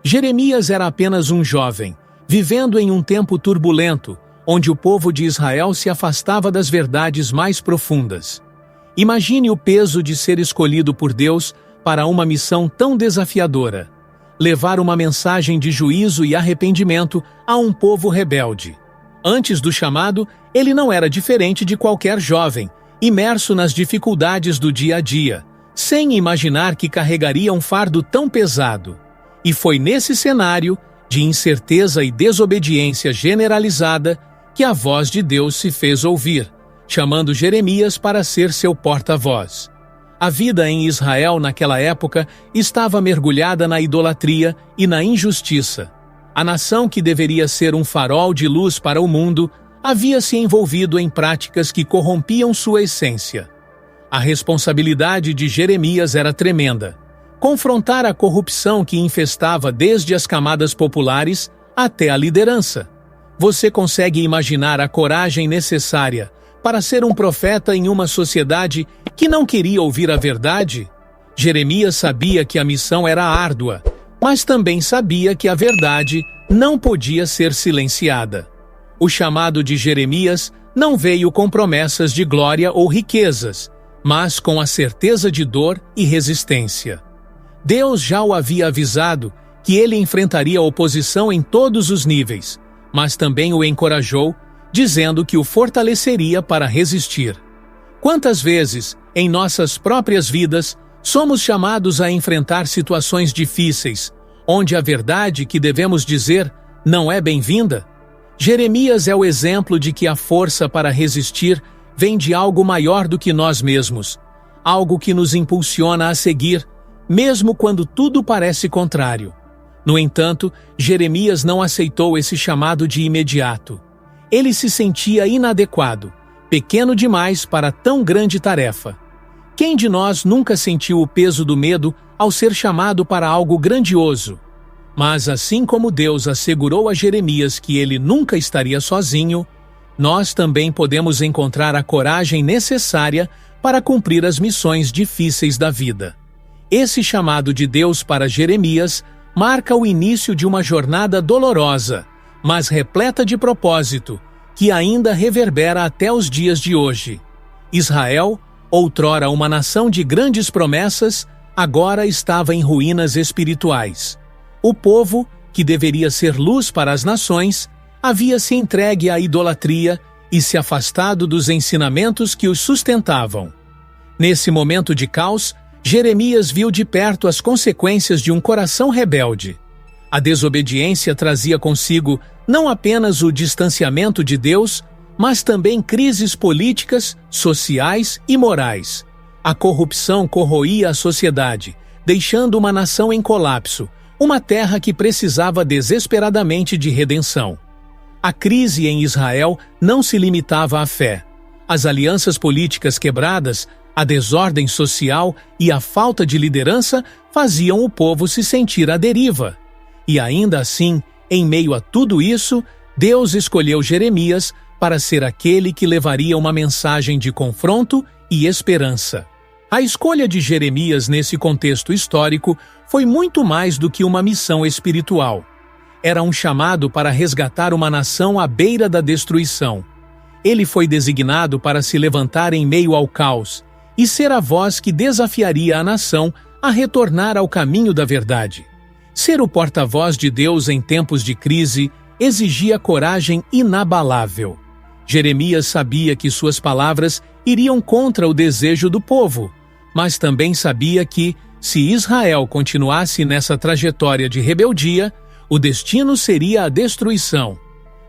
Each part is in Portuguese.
Jeremias era apenas um jovem, vivendo em um tempo turbulento, onde o povo de Israel se afastava das verdades mais profundas. Imagine o peso de ser escolhido por Deus para uma missão tão desafiadora: levar uma mensagem de juízo e arrependimento a um povo rebelde. Antes do chamado, ele não era diferente de qualquer jovem, imerso nas dificuldades do dia a dia, sem imaginar que carregaria um fardo tão pesado. E foi nesse cenário de incerteza e desobediência generalizada que a voz de Deus se fez ouvir, chamando Jeremias para ser seu porta-voz. A vida em Israel naquela época estava mergulhada na idolatria e na injustiça. A nação que deveria ser um farol de luz para o mundo havia se envolvido em práticas que corrompiam sua essência. A responsabilidade de Jeremias era tremenda: confrontar a corrupção que infestava desde as camadas populares até a liderança. Você consegue imaginar a coragem necessária para ser um profeta em uma sociedade que não queria ouvir a verdade? Jeremias sabia que a missão era árdua, mas também sabia que a verdade não podia ser silenciada. O chamado de Jeremias não veio com promessas de glória ou riquezas, mas com a certeza de dor e resistência. Deus já o havia avisado que ele enfrentaria oposição em todos os níveis, mas também o encorajou, dizendo que o fortaleceria para resistir. Quantas vezes, em nossas próprias vidas, somos chamados a enfrentar situações difíceis, onde a verdade que devemos dizer não é bem-vinda? Jeremias é o exemplo de que a força para resistir vem de algo maior do que nós mesmos, algo que nos impulsiona a seguir, mesmo quando tudo parece contrário. No entanto, Jeremias não aceitou esse chamado de imediato. Ele se sentia inadequado, pequeno demais para tão grande tarefa. Quem de nós nunca sentiu o peso do medo ao ser chamado para algo grandioso? Mas assim como Deus assegurou a Jeremias que ele nunca estaria sozinho, nós também podemos encontrar a coragem necessária para cumprir as missões difíceis da vida. Esse chamado de Deus para Jeremias marca o início de uma jornada dolorosa, mas repleta de propósito, que ainda reverbera até os dias de hoje. Israel, outrora uma nação de grandes promessas, agora estava em ruínas espirituais. O povo, que deveria ser luz para as nações, havia se entregue à idolatria e se afastado dos ensinamentos que os sustentavam. Nesse momento de caos, Jeremias viu de perto as consequências de um coração rebelde. A desobediência trazia consigo não apenas o distanciamento de Deus, mas também crises políticas, sociais e morais. A corrupção corroía a sociedade, deixando uma nação em colapso, uma terra que precisava desesperadamente de redenção. A crise em Israel não se limitava à fé. As alianças políticas quebradas, a desordem social e a falta de liderança faziam o povo se sentir à deriva. E ainda assim, em meio a tudo isso, Deus escolheu Jeremias para ser aquele que levaria uma mensagem de confronto e esperança. A escolha de Jeremias nesse contexto histórico foi muito mais do que uma missão espiritual. Era um chamado para resgatar uma nação à beira da destruição. Ele foi designado para se levantar em meio ao caos e ser a voz que desafiaria a nação a retornar ao caminho da verdade. Ser o porta-voz de Deus em tempos de crise exigia coragem inabalável. Jeremias sabia que suas palavras iriam contra o desejo do povo, mas também sabia que, se Israel continuasse nessa trajetória de rebeldia, o destino seria a destruição.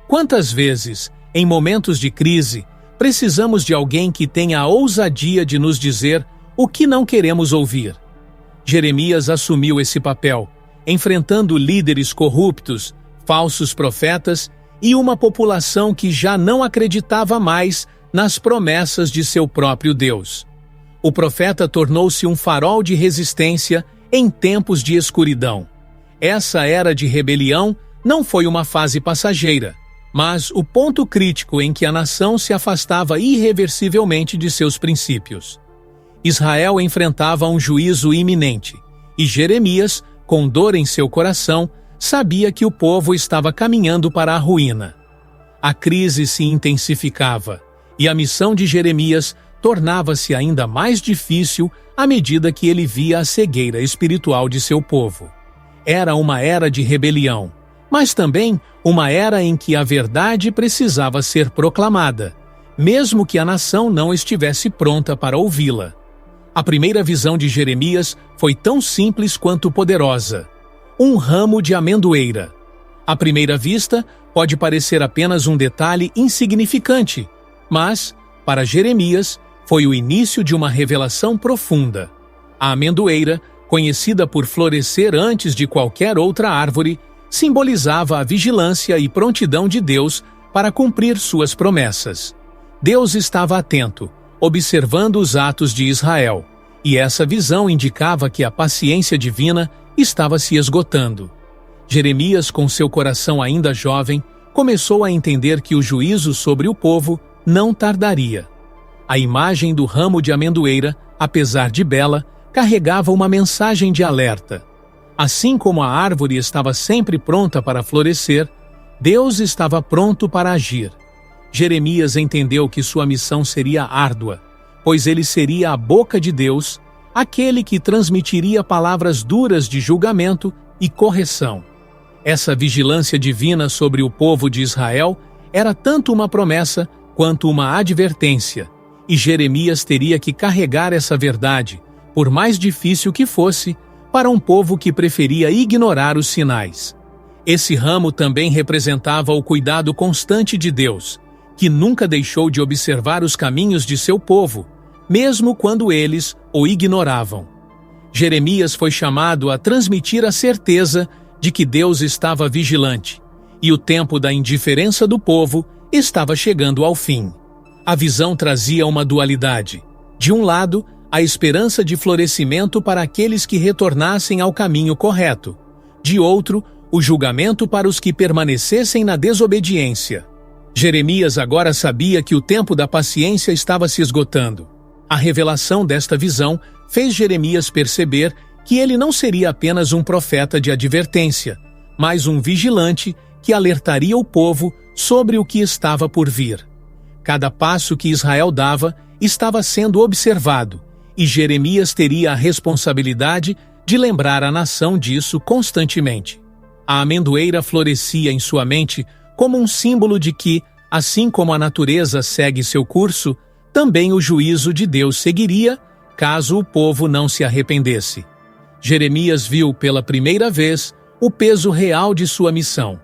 Quantas vezes, em momentos de crise, precisamos de alguém que tenha a ousadia de nos dizer o que não queremos ouvir? Jeremias assumiu esse papel, enfrentando líderes corruptos, falsos profetas e uma população que já não acreditava mais nas promessas de seu próprio Deus. O profeta tornou-se um farol de resistência em tempos de escuridão. Essa era de rebelião não foi uma fase passageira, mas o ponto crítico em que a nação se afastava irreversivelmente de seus princípios. Israel enfrentava um juízo iminente, e Jeremias, com dor em seu coração, sabia que o povo estava caminhando para a ruína. A crise se intensificava e a missão de Jeremias tornava-se ainda mais difícil à medida que ele via a cegueira espiritual de seu povo. Era uma era de rebelião, mas também uma era em que a verdade precisava ser proclamada, mesmo que a nação não estivesse pronta para ouvi-la. A primeira visão de Jeremias foi tão simples quanto poderosa: um ramo de amendoeira. À primeira vista, pode parecer apenas um detalhe insignificante, mas, para Jeremias, foi o início de uma revelação profunda. A amendoeira, conhecida por florescer antes de qualquer outra árvore, simbolizava a vigilância e prontidão de Deus para cumprir suas promessas. Deus estava atento, observando os atos de Israel, e essa visão indicava que a paciência divina estava se esgotando. Jeremias, com seu coração ainda jovem, começou a entender que o juízo sobre o povo não tardaria. A imagem do ramo de amendoeira, apesar de bela, carregava uma mensagem de alerta. Assim como a árvore estava sempre pronta para florescer, Deus estava pronto para agir. Jeremias entendeu que sua missão seria árdua, pois ele seria a boca de Deus, aquele que transmitiria palavras duras de julgamento e correção. Essa vigilância divina sobre o povo de Israel era tanto uma promessa quanto uma advertência, e Jeremias teria que carregar essa verdade, por mais difícil que fosse, para um povo que preferia ignorar os sinais. Esse ramo também representava o cuidado constante de Deus, que nunca deixou de observar os caminhos de seu povo, mesmo quando eles o ignoravam. Jeremias foi chamado a transmitir a certeza de que Deus estava vigilante, e o tempo da indiferença do povo estava chegando ao fim. A visão trazia uma dualidade. De um lado, a esperança de florescimento para aqueles que retornassem ao caminho correto. De outro, o julgamento para os que permanecessem na desobediência. Jeremias agora sabia que o tempo da paciência estava se esgotando. A revelação desta visão fez Jeremias perceber que ele não seria apenas um profeta de advertência, mas um vigilante que alertaria o povo sobre o que estava por vir. Cada passo que Israel dava estava sendo observado, e Jeremias teria a responsabilidade de lembrar a nação disso constantemente. A amendoeira florescia em sua mente como um símbolo de que, assim como a natureza segue seu curso, também o juízo de Deus seguiria, caso o povo não se arrependesse. Jeremias viu pela primeira vez o peso real de sua missão.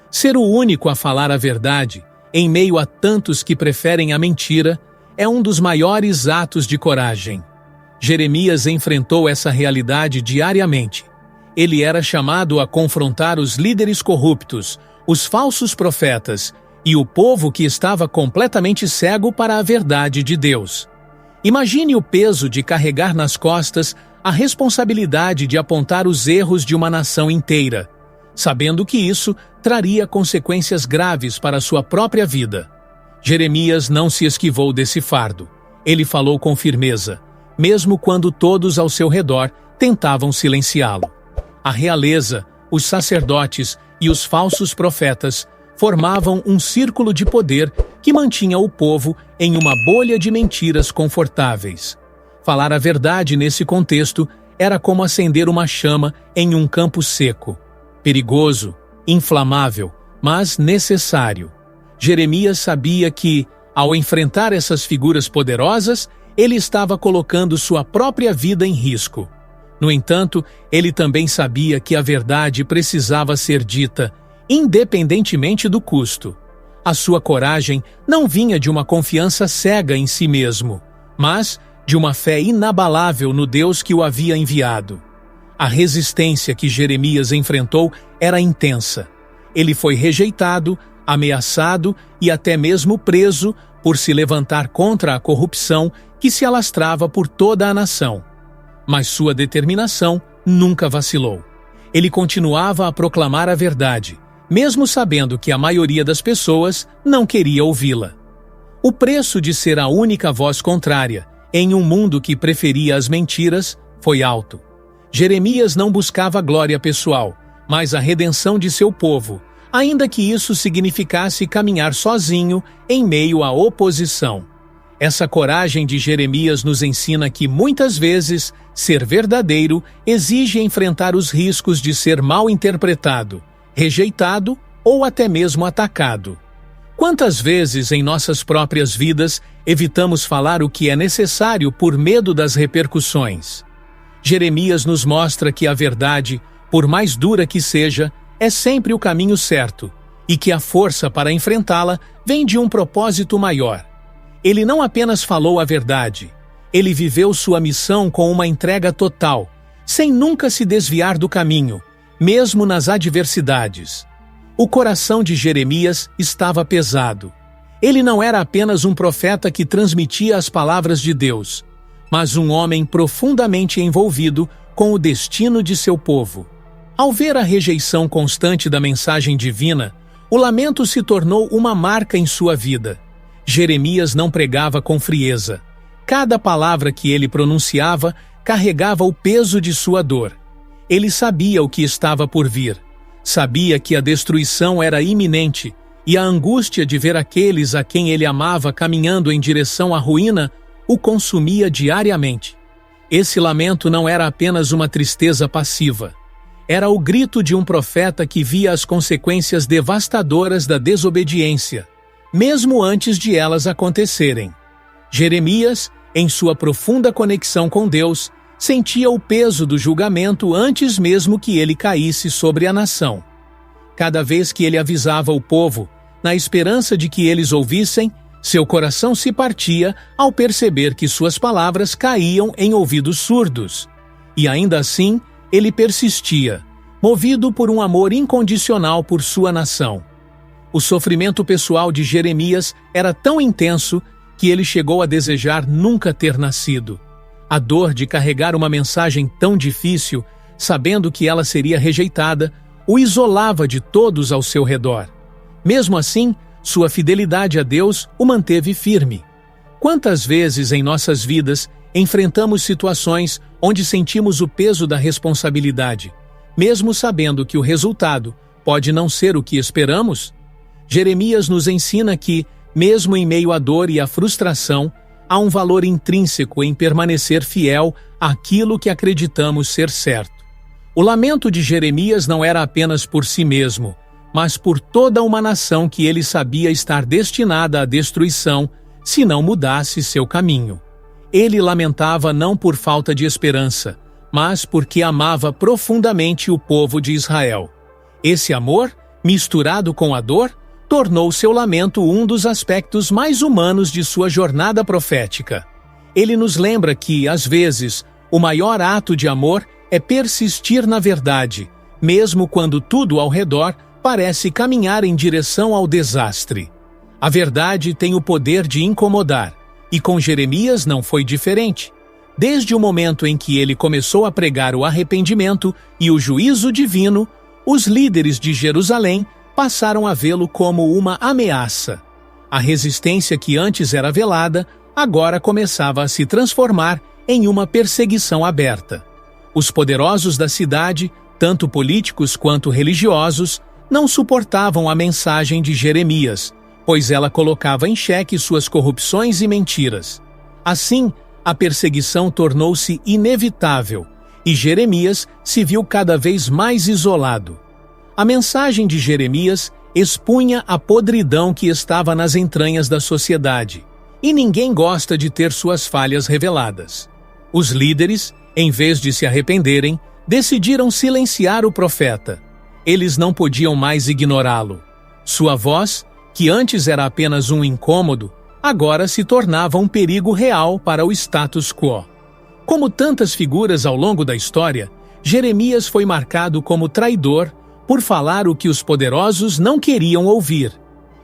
Ser o único a falar a verdade, em meio a tantos que preferem a mentira, é um dos maiores atos de coragem. Jeremias enfrentou essa realidade diariamente. Ele era chamado a confrontar os líderes corruptos, os falsos profetas e o povo que estava completamente cego para a verdade de Deus. Imagine o peso de carregar nas costas a responsabilidade de apontar os erros de uma nação inteira, sabendo que isso traria consequências graves para sua própria vida. Jeremias não se esquivou desse fardo. Ele falou com firmeza, mesmo quando todos ao seu redor tentavam silenciá-lo. A realeza, os sacerdotes e os falsos profetas formavam um círculo de poder que mantinha o povo em uma bolha de mentiras confortáveis. Falar a verdade nesse contexto era como acender uma chama em um campo seco. Perigoso, inflamável, mas necessário. Jeremias sabia que, ao enfrentar essas figuras poderosas, ele estava colocando sua própria vida em risco. No entanto, ele também sabia que a verdade precisava ser dita, independentemente do custo. A sua coragem não vinha de uma confiança cega em si mesmo, mas de uma fé inabalável no Deus que o havia enviado. A resistência que Jeremias enfrentou era intensa. Ele foi rejeitado, ameaçado e até mesmo preso por se levantar contra a corrupção que se alastrava por toda a nação. Mas sua determinação nunca vacilou. Ele continuava a proclamar a verdade, mesmo sabendo que a maioria das pessoas não queria ouvi-la. O preço de ser a única voz contrária, em um mundo que preferia as mentiras, foi alto. Jeremias não buscava glória pessoal, mas a redenção de seu povo, ainda que isso significasse caminhar sozinho em meio à oposição. Essa coragem de Jeremias nos ensina que, muitas vezes, ser verdadeiro exige enfrentar os riscos de ser mal interpretado, rejeitado ou até mesmo atacado. Quantas vezes em nossas próprias vidas evitamos falar o que é necessário por medo das repercussões? Jeremias nos mostra que a verdade, por mais dura que seja, é sempre o caminho certo, e que a força para enfrentá-la vem de um propósito maior. Ele não apenas falou a verdade, ele viveu sua missão com uma entrega total, sem nunca se desviar do caminho, mesmo nas adversidades. O coração de Jeremias estava pesado. Ele não era apenas um profeta que transmitia as palavras de Deus, mas um homem profundamente envolvido com o destino de seu povo. Ao ver a rejeição constante da mensagem divina, o lamento se tornou uma marca em sua vida. Jeremias não pregava com frieza. Cada palavra que ele pronunciava carregava o peso de sua dor. Ele sabia o que estava por vir. Sabia que a destruição era iminente, e a angústia de ver aqueles a quem ele amava caminhando em direção à ruína o consumia diariamente. Esse lamento não era apenas uma tristeza passiva. Era o grito de um profeta que via as consequências devastadoras da desobediência, mesmo antes de elas acontecerem. Jeremias, em sua profunda conexão com Deus, sentia o peso do julgamento antes mesmo que ele caísse sobre a nação. Cada vez que ele avisava o povo, na esperança de que eles ouvissem, seu coração se partia ao perceber que suas palavras caíam em ouvidos surdos. E ainda assim, ele persistia, movido por um amor incondicional por sua nação. O sofrimento pessoal de Jeremias era tão intenso que ele chegou a desejar nunca ter nascido. A dor de carregar uma mensagem tão difícil, sabendo que ela seria rejeitada, o isolava de todos ao seu redor. Mesmo assim, sua fidelidade a Deus o manteve firme. Quantas vezes em nossas vidas enfrentamos situações onde sentimos o peso da responsabilidade, mesmo sabendo que o resultado pode não ser o que esperamos? Jeremias nos ensina que, mesmo em meio à dor e à frustração, há um valor intrínseco em permanecer fiel àquilo que acreditamos ser certo. O lamento de Jeremias não era apenas por si mesmo, mas por toda uma nação que ele sabia estar destinada à destruição se não mudasse seu caminho. Ele lamentava não por falta de esperança, mas porque amava profundamente o povo de Israel. Esse amor, misturado com a dor, tornou seu lamento um dos aspectos mais humanos de sua jornada profética. Ele nos lembra que, às vezes, o maior ato de amor é persistir na verdade, mesmo quando tudo ao redor parece caminhar em direção ao desastre. A verdade tem o poder de incomodar, e com Jeremias não foi diferente. Desde o momento em que ele começou a pregar o arrependimento e o juízo divino, os líderes de Jerusalém passaram a vê-lo como uma ameaça. A resistência que antes era velada, agora começava a se transformar em uma perseguição aberta. Os poderosos da cidade, tanto políticos quanto religiosos, não suportavam a mensagem de Jeremias, pois ela colocava em xeque suas corrupções e mentiras. Assim, a perseguição tornou-se inevitável, e Jeremias se viu cada vez mais isolado. A mensagem de Jeremias expunha a podridão que estava nas entranhas da sociedade, e ninguém gosta de ter suas falhas reveladas. Os líderes, em vez de se arrependerem, decidiram silenciar o profeta. Eles não podiam mais ignorá-lo. Sua voz, que antes era apenas um incômodo, agora se tornava um perigo real para o status quo. Como tantas figuras ao longo da história, Jeremias foi marcado como traidor por falar o que os poderosos não queriam ouvir.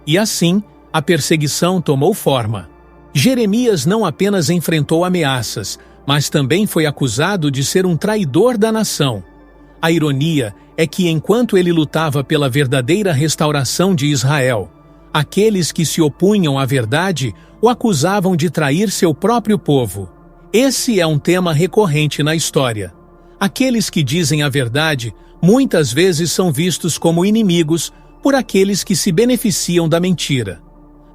E assim, a perseguição tomou forma. Jeremias não apenas enfrentou ameaças, mas também foi acusado de ser um traidor da nação. A ironia é que enquanto ele lutava pela verdadeira restauração de Israel, aqueles que se opunham à verdade o acusavam de trair seu próprio povo. Esse é um tema recorrente na história. Aqueles que dizem a verdade muitas vezes são vistos como inimigos por aqueles que se beneficiam da mentira.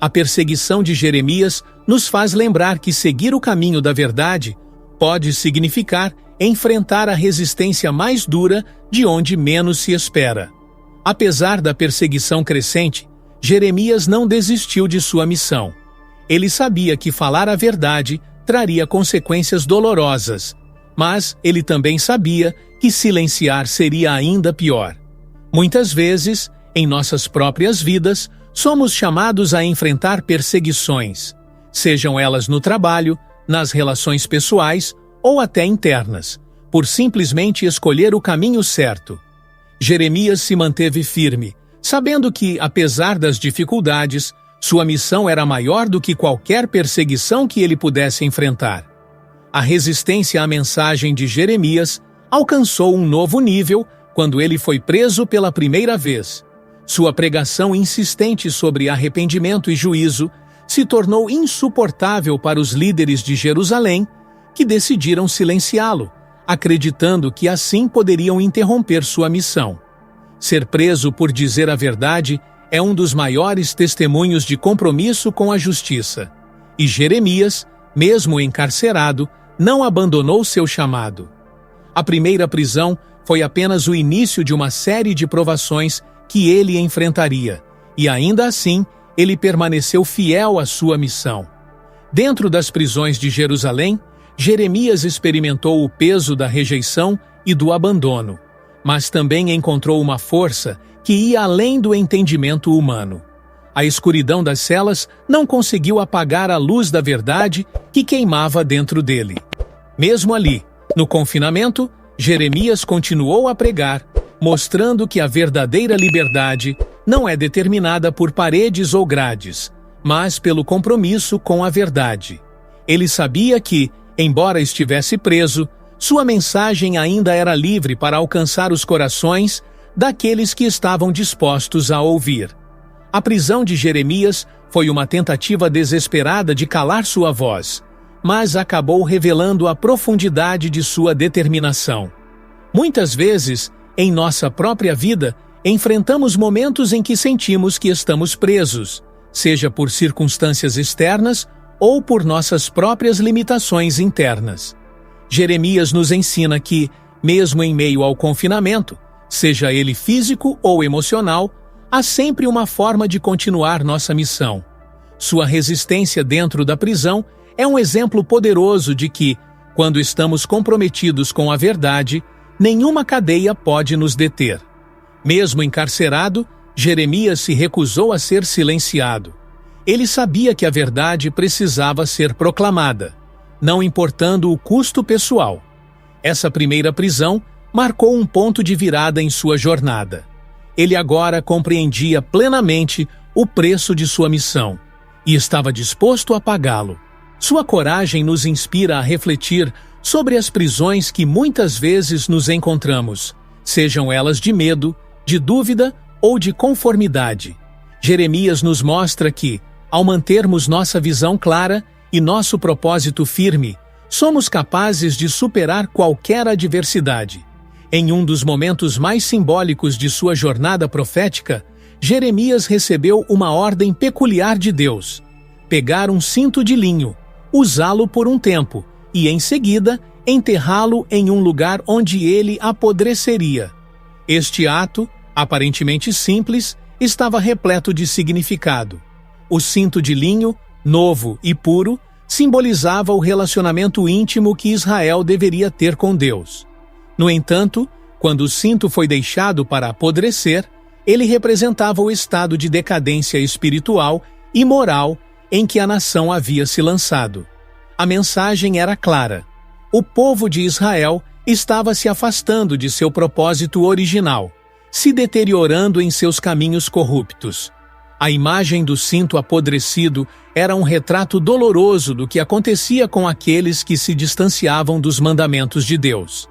A perseguição de Jeremias nos faz lembrar que seguir o caminho da verdade pode significar enfrentar a resistência mais dura de onde menos se espera. Apesar da perseguição crescente, Jeremias não desistiu de sua missão. Ele sabia que falar a verdade traria consequências dolorosas, mas ele também sabia que silenciar seria ainda pior. Muitas vezes, em nossas próprias vidas, somos chamados a enfrentar perseguições, sejam elas no trabalho, nas relações pessoais ou até internas, por simplesmente escolher o caminho certo. Jeremias se manteve firme, sabendo que, apesar das dificuldades, sua missão era maior do que qualquer perseguição que ele pudesse enfrentar. A resistência à mensagem de Jeremias alcançou um novo nível quando ele foi preso pela primeira vez. Sua pregação insistente sobre arrependimento e juízo se tornou insuportável para os líderes de Jerusalém, que decidiram silenciá-lo, acreditando que assim poderiam interromper sua missão. Ser preso por dizer a verdade é um dos maiores testemunhos de compromisso com a justiça. E Jeremias, mesmo encarcerado, não abandonou seu chamado. A primeira prisão foi apenas o início de uma série de provações que ele enfrentaria, e ainda assim, ele permaneceu fiel à sua missão. Dentro das prisões de Jerusalém, Jeremias experimentou o peso da rejeição e do abandono, mas também encontrou uma força que ia além do entendimento humano. A escuridão das celas não conseguiu apagar a luz da verdade que queimava dentro dele. Mesmo ali, no confinamento, Jeremias continuou a pregar, mostrando que a verdadeira liberdade não é determinada por paredes ou grades, mas pelo compromisso com a verdade. Ele sabia que, embora estivesse preso, sua mensagem ainda era livre para alcançar os corações daqueles que estavam dispostos a ouvir. A prisão de Jeremias foi uma tentativa desesperada de calar sua voz, mas acabou revelando a profundidade de sua determinação. Muitas vezes, em nossa própria vida, enfrentamos momentos em que sentimos que estamos presos, seja por circunstâncias externas ou por nossas próprias limitações internas. Jeremias nos ensina que, mesmo em meio ao confinamento, seja ele físico ou emocional, há sempre uma forma de continuar nossa missão. Sua resistência dentro da prisão é um exemplo poderoso de que, quando estamos comprometidos com a verdade, nenhuma cadeia pode nos deter. Mesmo encarcerado, Jeremias se recusou a ser silenciado. Ele sabia que a verdade precisava ser proclamada, não importando o custo pessoal. Essa primeira prisão marcou um ponto de virada em sua jornada. Ele agora compreendia plenamente o preço de sua missão e estava disposto a pagá-lo. Sua coragem nos inspira a refletir sobre as prisões que muitas vezes nos encontramos, sejam elas de medo, de dúvida ou de conformidade. Jeremias nos mostra que, ao mantermos nossa visão clara e nosso propósito firme, somos capazes de superar qualquer adversidade. Em um dos momentos mais simbólicos de sua jornada profética, Jeremias recebeu uma ordem peculiar de Deus: pegar um cinto de linho, usá-lo por um tempo e, em seguida, enterrá-lo em um lugar onde ele apodreceria. Este ato, aparentemente simples, estava repleto de significado. O cinto de linho, novo e puro, simbolizava o relacionamento íntimo que Israel deveria ter com Deus. No entanto, quando o cinto foi deixado para apodrecer, ele representava o estado de decadência espiritual e moral em que a nação havia se lançado. A mensagem era clara: o povo de Israel estava se afastando de seu propósito original, se deteriorando em seus caminhos corruptos. A imagem do cinto apodrecido era um retrato doloroso do que acontecia com aqueles que se distanciavam dos mandamentos de Deus.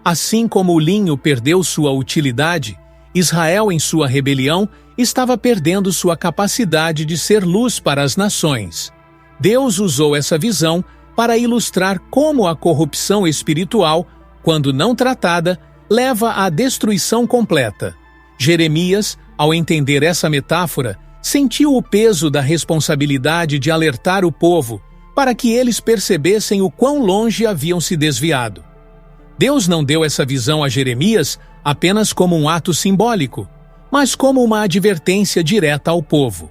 Assim como o linho perdeu sua utilidade, Israel, em sua rebelião, estava perdendo sua capacidade de ser luz para as nações. Deus usou essa visão para ilustrar como a corrupção espiritual, quando não tratada, leva à destruição completa. Jeremias, ao entender essa metáfora, sentiu o peso da responsabilidade de alertar o povo para que eles percebessem o quão longe haviam se desviado. Deus não deu essa visão a Jeremias apenas como um ato simbólico, mas como uma advertência direta ao povo.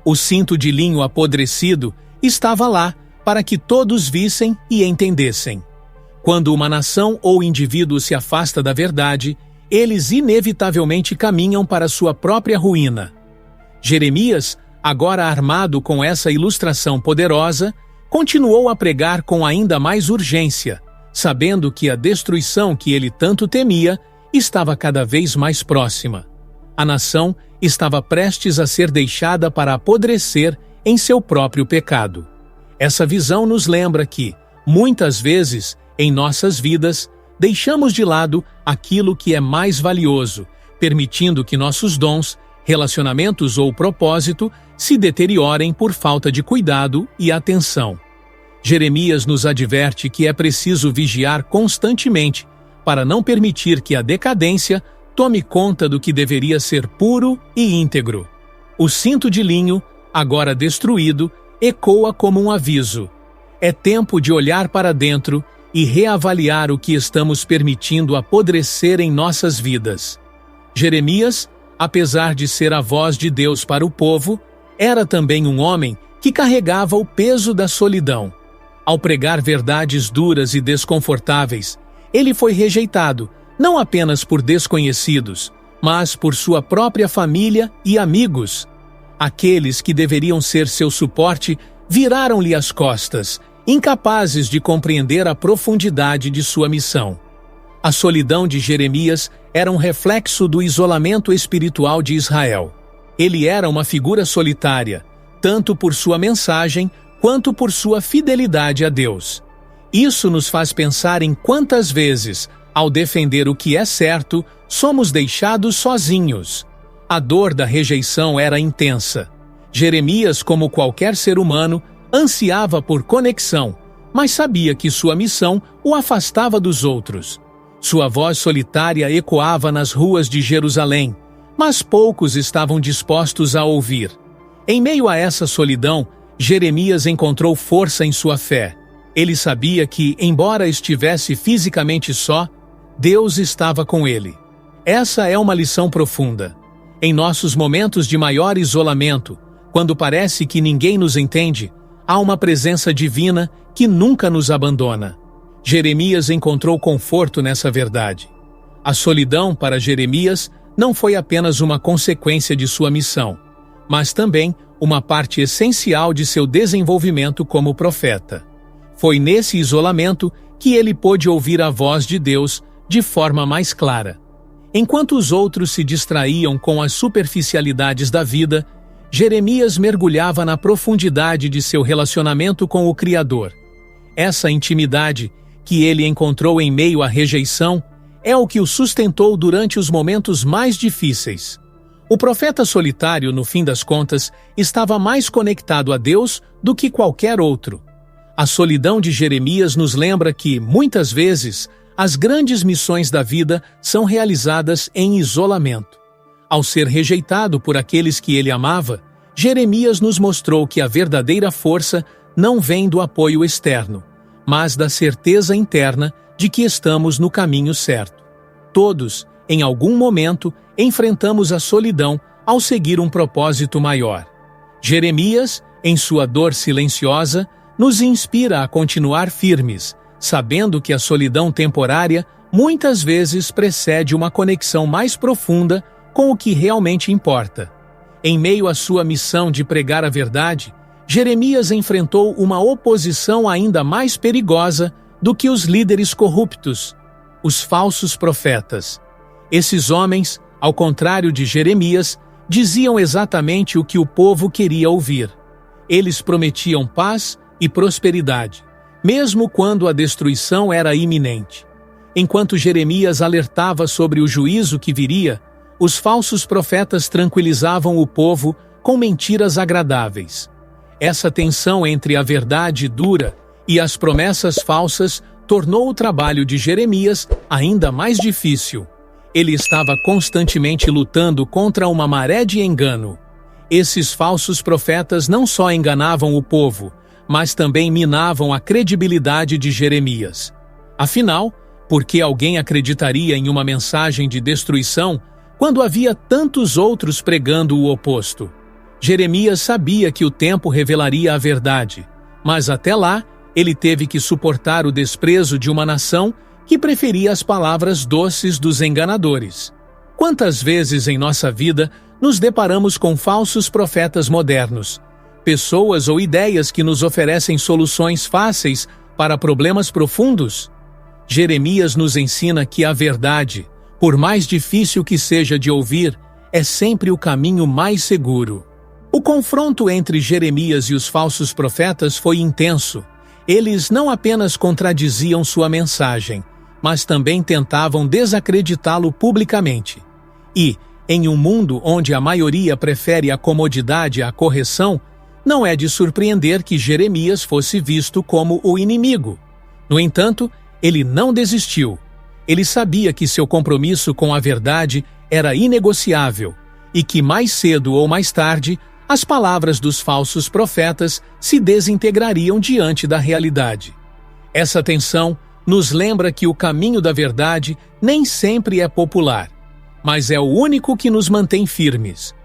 O cinto de linho apodrecido estava lá para que todos vissem e entendessem. Quando uma nação ou indivíduo se afasta da verdade, eles inevitavelmente caminham para sua própria ruína. Jeremias, agora armado com essa ilustração poderosa, continuou a pregar com ainda mais urgência, sabendo que a destruição que ele tanto temia estava cada vez mais próxima. A nação estava prestes a ser deixada para apodrecer em seu próprio pecado. Essa visão nos lembra que, muitas vezes, em nossas vidas, deixamos de lado aquilo que é mais valioso, permitindo que nossos dons, relacionamentos ou propósito se deteriorem por falta de cuidado e atenção. Jeremias nos adverte que é preciso vigiar constantemente para não permitir que a decadência tome conta do que deveria ser puro e íntegro. O cinto de linho, agora destruído, ecoa como um aviso. É tempo de olhar para dentro e reavaliar o que estamos permitindo apodrecer em nossas vidas. Jeremias, apesar de ser a voz de Deus para o povo, era também um homem que carregava o peso da solidão. Ao pregar verdades duras e desconfortáveis, ele foi rejeitado, não apenas por desconhecidos, mas por sua própria família e amigos. Aqueles que deveriam ser seu suporte viraram-lhe as costas, incapazes de compreender a profundidade de sua missão. A solidão de Jeremias era um reflexo do isolamento espiritual de Israel. Ele era uma figura solitária, tanto por sua mensagem quanto por sua fidelidade a Deus. Isso nos faz pensar em quantas vezes, ao defender o que é certo, somos deixados sozinhos. A dor da rejeição era intensa. Jeremias, como qualquer ser humano, ansiava por conexão, mas sabia que sua missão o afastava dos outros. Sua voz solitária ecoava nas ruas de Jerusalém, mas poucos estavam dispostos a ouvir. Em meio a essa solidão, Jeremias encontrou força em sua fé. Ele sabia que, embora estivesse fisicamente só, Deus estava com ele. Essa é uma lição profunda. Em nossos momentos de maior isolamento, quando parece que ninguém nos entende, há uma presença divina que nunca nos abandona. Jeremias encontrou conforto nessa verdade. A solidão, para Jeremias, não foi apenas uma consequência de sua missão, mas também uma parte essencial de seu desenvolvimento como profeta. Foi nesse isolamento que ele pôde ouvir a voz de Deus de forma mais clara. Enquanto os outros se distraíam com as superficialidades da vida, Jeremias mergulhava na profundidade de seu relacionamento com o Criador. Essa intimidade, que ele encontrou em meio à rejeição, é o que o sustentou durante os momentos mais difíceis. O profeta solitário, no fim das contas, estava mais conectado a Deus do que qualquer outro. A solidão de Jeremias nos lembra que, muitas vezes, as grandes missões da vida são realizadas em isolamento. Ao ser rejeitado por aqueles que ele amava, Jeremias nos mostrou que a verdadeira força não vem do apoio externo, mas da certeza interna de que estamos no caminho certo. Todos, em algum momento, enfrentamos a solidão ao seguir um propósito maior. Jeremias, em sua dor silenciosa, nos inspira a continuar firmes, sabendo que a solidão temporária muitas vezes precede uma conexão mais profunda com o que realmente importa. Em meio à sua missão de pregar a verdade, Jeremias enfrentou uma oposição ainda mais perigosa do que os líderes corruptos, os falsos profetas. Esses homens, ao contrário de Jeremias, diziam exatamente o que o povo queria ouvir. Eles prometiam paz e prosperidade, mesmo quando a destruição era iminente. Enquanto Jeremias alertava sobre o juízo que viria, os falsos profetas tranquilizavam o povo com mentiras agradáveis. Essa tensão entre a verdade dura e as promessas falsas tornou o trabalho de Jeremias ainda mais difícil. Ele estava constantemente lutando contra uma maré de engano. Esses falsos profetas não só enganavam o povo, mas também minavam a credibilidade de Jeremias. Afinal, por que alguém acreditaria em uma mensagem de destruição quando havia tantos outros pregando o oposto? Jeremias sabia que o tempo revelaria a verdade, mas até lá ele teve que suportar o desprezo de uma nação que preferia as palavras doces dos enganadores. Quantas vezes em nossa vida nos deparamos com falsos profetas modernos, pessoas ou ideias que nos oferecem soluções fáceis para problemas profundos? Jeremias nos ensina que a verdade, por mais difícil que seja de ouvir, é sempre o caminho mais seguro. O confronto entre Jeremias e os falsos profetas foi intenso. Eles não apenas contradiziam sua mensagem, mas também tentavam desacreditá-lo publicamente. E, em um mundo onde a maioria prefere a comodidade à correção, não é de surpreender que Jeremias fosse visto como o inimigo. No entanto, ele não desistiu. Ele sabia que seu compromisso com a verdade era inegociável e que mais cedo ou mais tarde as palavras dos falsos profetas se desintegrariam diante da realidade. Essa tensão nos lembra que o caminho da verdade nem sempre é popular, mas é o único que nos mantém firmes.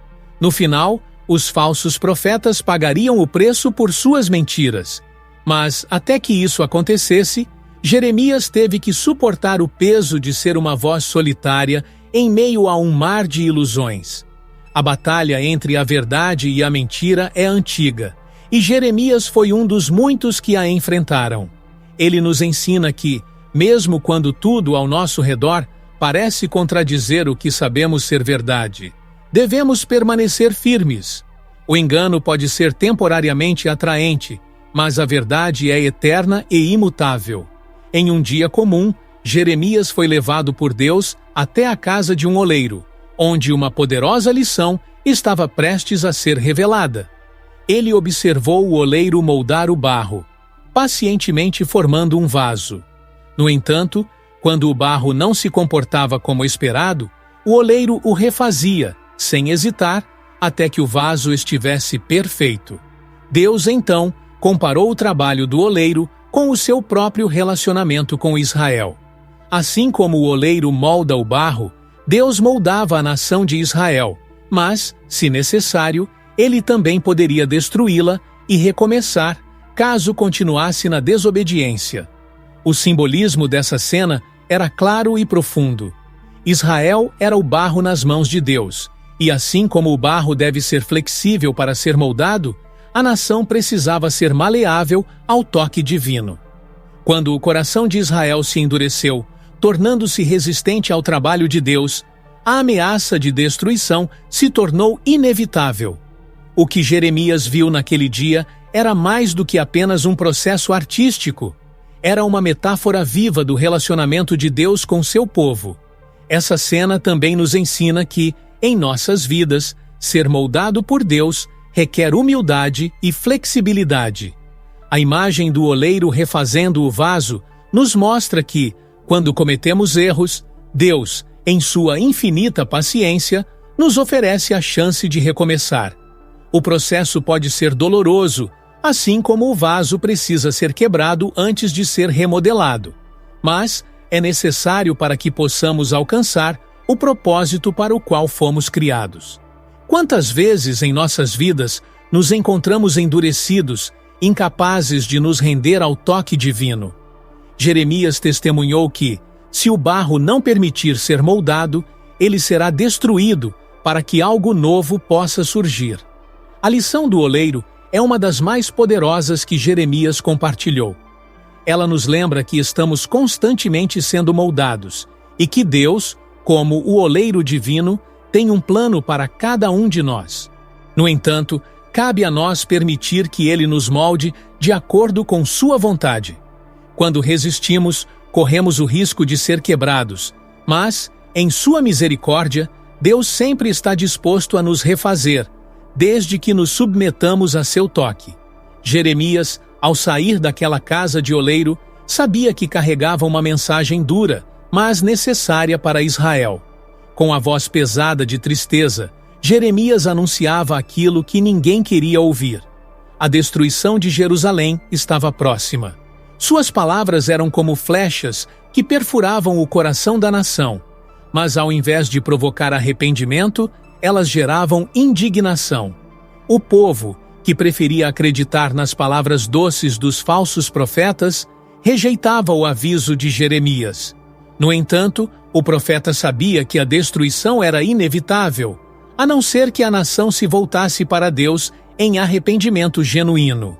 No final, os falsos profetas pagariam o preço por suas mentiras, mas até que isso acontecesse, Jeremias teve que suportar o peso de ser uma voz solitária em meio a um mar de ilusões. A batalha entre a verdade e a mentira é antiga, e Jeremias foi um dos muitos que a enfrentaram. Ele nos ensina que, mesmo quando tudo ao nosso redor parece contradizer o que sabemos ser verdade, devemos permanecer firmes. O engano pode ser temporariamente atraente, mas a verdade é eterna e imutável. Em um dia comum, Jeremias foi levado por Deus até a casa de um oleiro, onde uma poderosa lição estava prestes a ser revelada. Ele observou o oleiro moldar o barro, pacientemente formando um vaso. No entanto, quando o barro não se comportava como esperado, o oleiro o refazia, sem hesitar, até que o vaso estivesse perfeito. Deus, então, comparou o trabalho do oleiro com o seu próprio relacionamento com Israel. Assim como o oleiro molda o barro, Deus moldava a nação de Israel, mas, se necessário, ele também poderia destruí-la e recomeçar, caso continuasse na desobediência. O simbolismo dessa cena era claro e profundo. Israel era o barro nas mãos de Deus, e assim como o barro deve ser flexível para ser moldado, a nação precisava ser maleável ao toque divino. Quando o coração de Israel se endureceu, tornando-se resistente ao trabalho de Deus, a ameaça de destruição se tornou inevitável. O que Jeremias viu naquele dia era mais do que apenas um processo artístico. Era uma metáfora viva do relacionamento de Deus com seu povo. Essa cena também nos ensina que, em nossas vidas, ser moldado por Deus requer humildade e flexibilidade. A imagem do oleiro refazendo o vaso nos mostra que, quando cometemos erros, Deus, em sua infinita paciência, nos oferece a chance de recomeçar. O processo pode ser doloroso, assim como o vaso precisa ser quebrado antes de ser remodelado. Mas é necessário para que possamos alcançar o propósito para o qual fomos criados. Quantas vezes em nossas vidas nos encontramos endurecidos, incapazes de nos render ao toque divino? Jeremias testemunhou que, se o barro não permitir ser moldado, ele será destruído para que algo novo possa surgir. A lição do oleiro é uma das mais poderosas que Jeremias compartilhou. Ela nos lembra que estamos constantemente sendo moldados e que Deus, como o oleiro divino, tem um plano para cada um de nós. No entanto, cabe a nós permitir que Ele nos molde de acordo com sua vontade. Quando resistimos, corremos o risco de ser quebrados, mas, em sua misericórdia, Deus sempre está disposto a nos refazer, desde que nos submetamos a seu toque. Jeremias, ao sair daquela casa de oleiro, sabia que carregava uma mensagem dura, mas necessária para Israel. Com a voz pesada de tristeza, Jeremias anunciava aquilo que ninguém queria ouvir. A destruição de Jerusalém estava próxima. Suas palavras eram como flechas que perfuravam o coração da nação, mas ao invés de provocar arrependimento, elas geravam indignação. O povo, que preferia acreditar nas palavras doces dos falsos profetas, rejeitava o aviso de Jeremias. No entanto, o profeta sabia que a destruição era inevitável, a não ser que a nação se voltasse para Deus em arrependimento genuíno.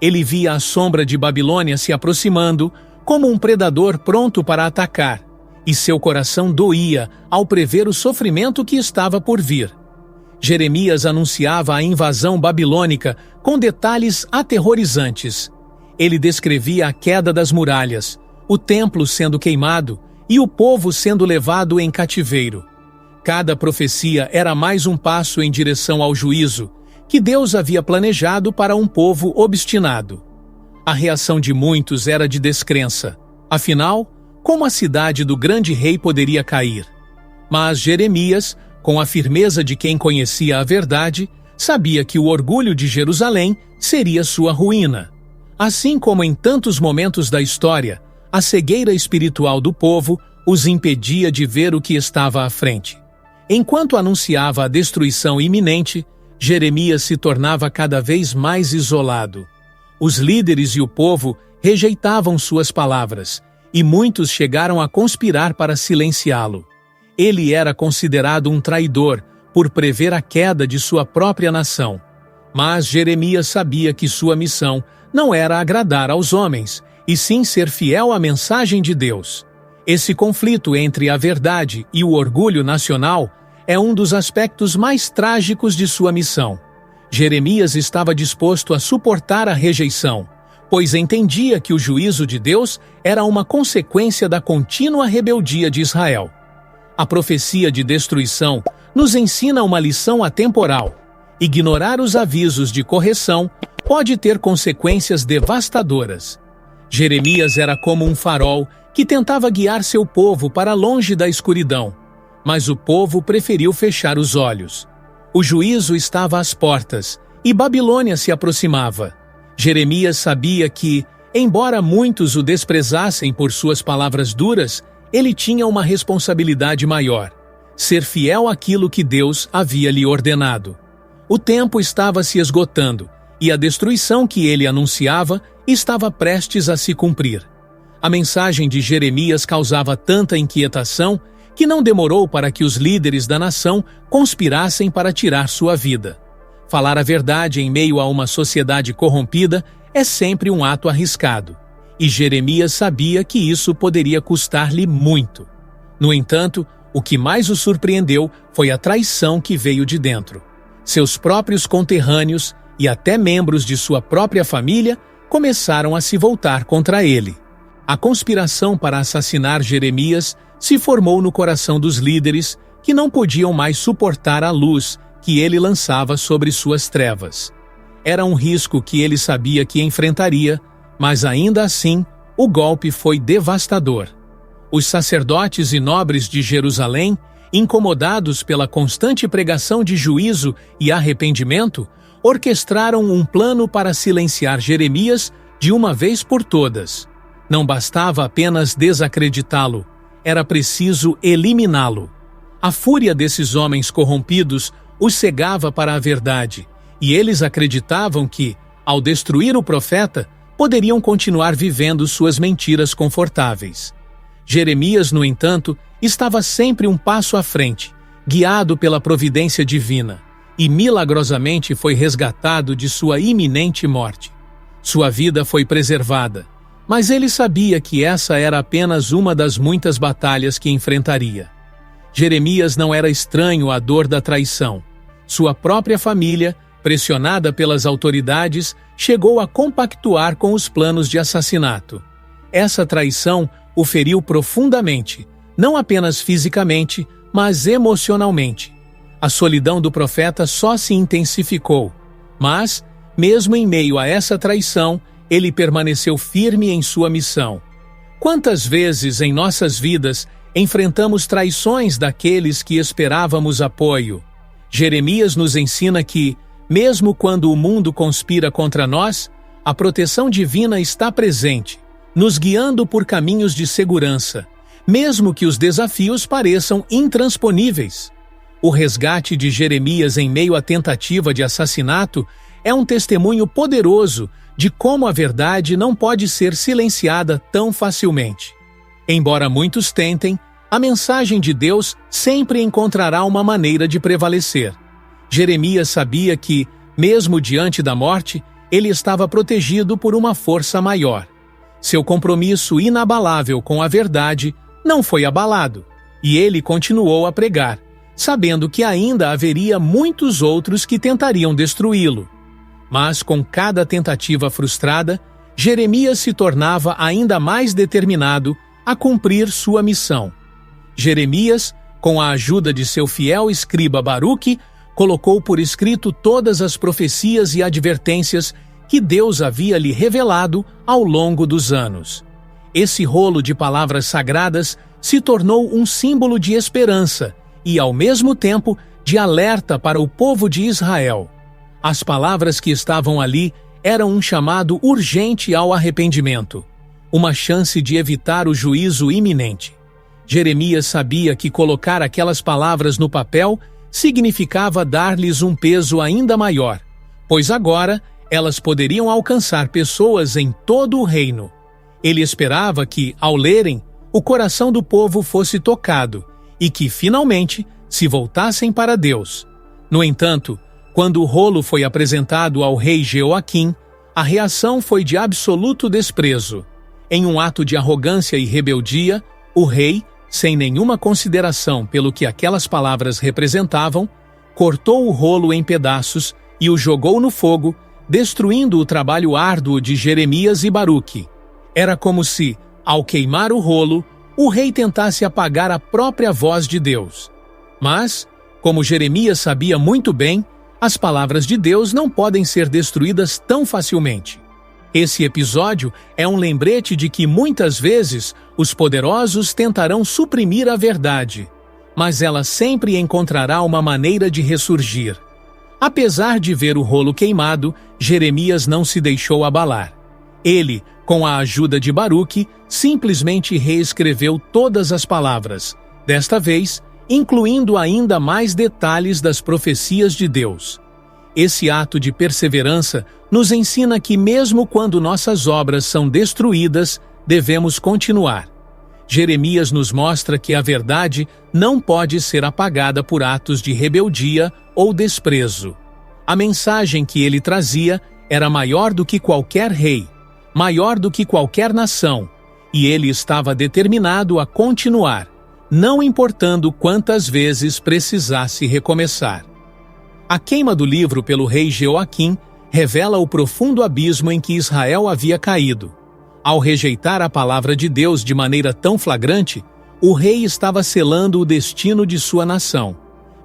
Ele via a sombra de Babilônia se aproximando, como um predador pronto para atacar, e seu coração doía ao prever o sofrimento que estava por vir. Jeremias anunciava a invasão babilônica com detalhes aterrorizantes. Ele descrevia a queda das muralhas, o templo sendo queimado e o povo sendo levado em cativeiro. Cada profecia era mais um passo em direção ao juízo que Deus havia planejado para um povo obstinado. A reação de muitos era de descrença. Afinal, como a cidade do grande rei poderia cair? Mas Jeremias, com a firmeza de quem conhecia a verdade, sabia que o orgulho de Jerusalém seria sua ruína. Assim como em tantos momentos da história, a cegueira espiritual do povo os impedia de ver o que estava à frente. Enquanto anunciava a destruição iminente, Jeremias se tornava cada vez mais isolado. Os líderes e o povo rejeitavam suas palavras, e muitos chegaram a conspirar para silenciá-lo. Ele era considerado um traidor por prever a queda de sua própria nação. Mas Jeremias sabia que sua missão não era agradar aos homens, e sim ser fiel à mensagem de Deus. Esse conflito entre a verdade e o orgulho nacional é um dos aspectos mais trágicos de sua missão. Jeremias estava disposto a suportar a rejeição, pois entendia que o juízo de Deus era uma consequência da contínua rebeldia de Israel. A profecia de destruição nos ensina uma lição atemporal. Ignorar os avisos de correção pode ter consequências devastadoras. Jeremias era como um farol que tentava guiar seu povo para longe da escuridão, mas o povo preferiu fechar os olhos. O juízo estava às portas e Babilônia se aproximava. Jeremias sabia que, embora muitos o desprezassem por suas palavras duras, ele tinha uma responsabilidade maior: ser fiel àquilo que Deus havia lhe ordenado. O tempo estava se esgotando e a destruição que ele anunciava estava prestes a se cumprir. A mensagem de Jeremias causava tanta inquietação que não demorou para que os líderes da nação conspirassem para tirar sua vida. Falar a verdade em meio a uma sociedade corrompida é sempre um ato arriscado, e Jeremias sabia que isso poderia custar-lhe muito. No entanto, o que mais o surpreendeu foi a traição que veio de dentro. Seus próprios conterrâneos e até membros de sua própria família começaram a se voltar contra ele. A conspiração para assassinar Jeremias se formou no coração dos líderes, que não podiam mais suportar a luz que ele lançava sobre suas trevas. Era um risco que ele sabia que enfrentaria, mas ainda assim, o golpe foi devastador. Os sacerdotes e nobres de Jerusalém, incomodados pela constante pregação de juízo e arrependimento, orquestraram um plano para silenciar Jeremias de uma vez por todas. Não bastava apenas desacreditá-lo, era preciso eliminá-lo. A fúria desses homens corrompidos os cegava para a verdade, e eles acreditavam que, ao destruir o profeta, poderiam continuar vivendo suas mentiras confortáveis. Jeremias, no entanto, estava sempre um passo à frente, guiado pela providência divina, e milagrosamente foi resgatado de sua iminente morte. Sua vida foi preservada, mas ele sabia que essa era apenas uma das muitas batalhas que enfrentaria. Jeremias não era estranho à dor da traição. Sua própria família, pressionada pelas autoridades, chegou a compactuar com os planos de assassinato. Essa traição o feriu profundamente, não apenas fisicamente, mas emocionalmente. A solidão do profeta só se intensificou, mas, mesmo em meio a essa traição, ele permaneceu firme em sua missão, Quantas vezes em nossas vidas enfrentamos traições daqueles que esperávamos apoio? Jeremias nos ensina que, mesmo quando o mundo conspira contra nós, a proteção divina está presente, nos guiando por caminhos de segurança, mesmo que os desafios pareçam intransponíveis. O resgate de Jeremias em meio à tentativa de assassinato é um testemunho poderoso de como a verdade não pode ser silenciada tão facilmente. Embora muitos tentem, a mensagem de Deus sempre encontrará uma maneira de prevalecer. Jeremias sabia que, mesmo diante da morte, ele estava protegido por uma força maior. Seu compromisso inabalável com a verdade não foi abalado, e ele continuou a pregar, sabendo que ainda haveria muitos outros que tentariam destruí-lo. Mas com cada tentativa frustrada, Jeremias se tornava ainda mais determinado a cumprir sua missão. Jeremias, com a ajuda de seu fiel escriba Baruque, colocou por escrito todas as profecias e advertências que Deus havia lhe revelado ao longo dos anos. Esse rolo de palavras sagradas se tornou um símbolo de esperança e, ao mesmo tempo, de alerta para o povo de Israel. As palavras que estavam ali eram um chamado urgente ao arrependimento, uma chance de evitar o juízo iminente. Jeremias sabia que colocar aquelas palavras no papel significava dar-lhes um peso ainda maior, pois agora elas poderiam alcançar pessoas em todo o reino. Ele esperava que, ao lerem, o coração do povo fosse tocado e que, finalmente, se voltassem para Deus. No entanto, quando o rolo foi apresentado ao rei Jeoaquim, a reação foi de absoluto desprezo. Em um ato de arrogância e rebeldia, o rei, sem nenhuma consideração pelo que aquelas palavras representavam, cortou o rolo em pedaços e o jogou no fogo, destruindo o trabalho árduo de Jeremias e Baruque. Era como se, ao queimar o rolo, o rei tentasse apagar a própria voz de Deus. Mas, como Jeremias sabia muito bem, as palavras de Deus não podem ser destruídas tão facilmente. Esse episódio é um lembrete de que muitas vezes os poderosos tentarão suprimir a verdade, mas ela sempre encontrará uma maneira de ressurgir. Apesar de ver o rolo queimado, Jeremias não se deixou abalar. Ele, com a ajuda de Baruque, simplesmente reescreveu todas as palavras, desta vez, incluindo ainda mais detalhes das profecias de Deus. Esse ato de perseverança nos ensina que mesmo quando nossas obras são destruídas, devemos continuar. Jeremias nos mostra que a verdade não pode ser apagada por atos de rebeldia ou desprezo. A mensagem que ele trazia era maior do que qualquer rei, maior do que qualquer nação, e ele estava determinado a continuar, não importando quantas vezes precisasse recomeçar. A queima do livro pelo rei Jeoaquim revela o profundo abismo em que Israel havia caído. Ao rejeitar a palavra de Deus de maneira tão flagrante, o rei estava selando o destino de sua nação.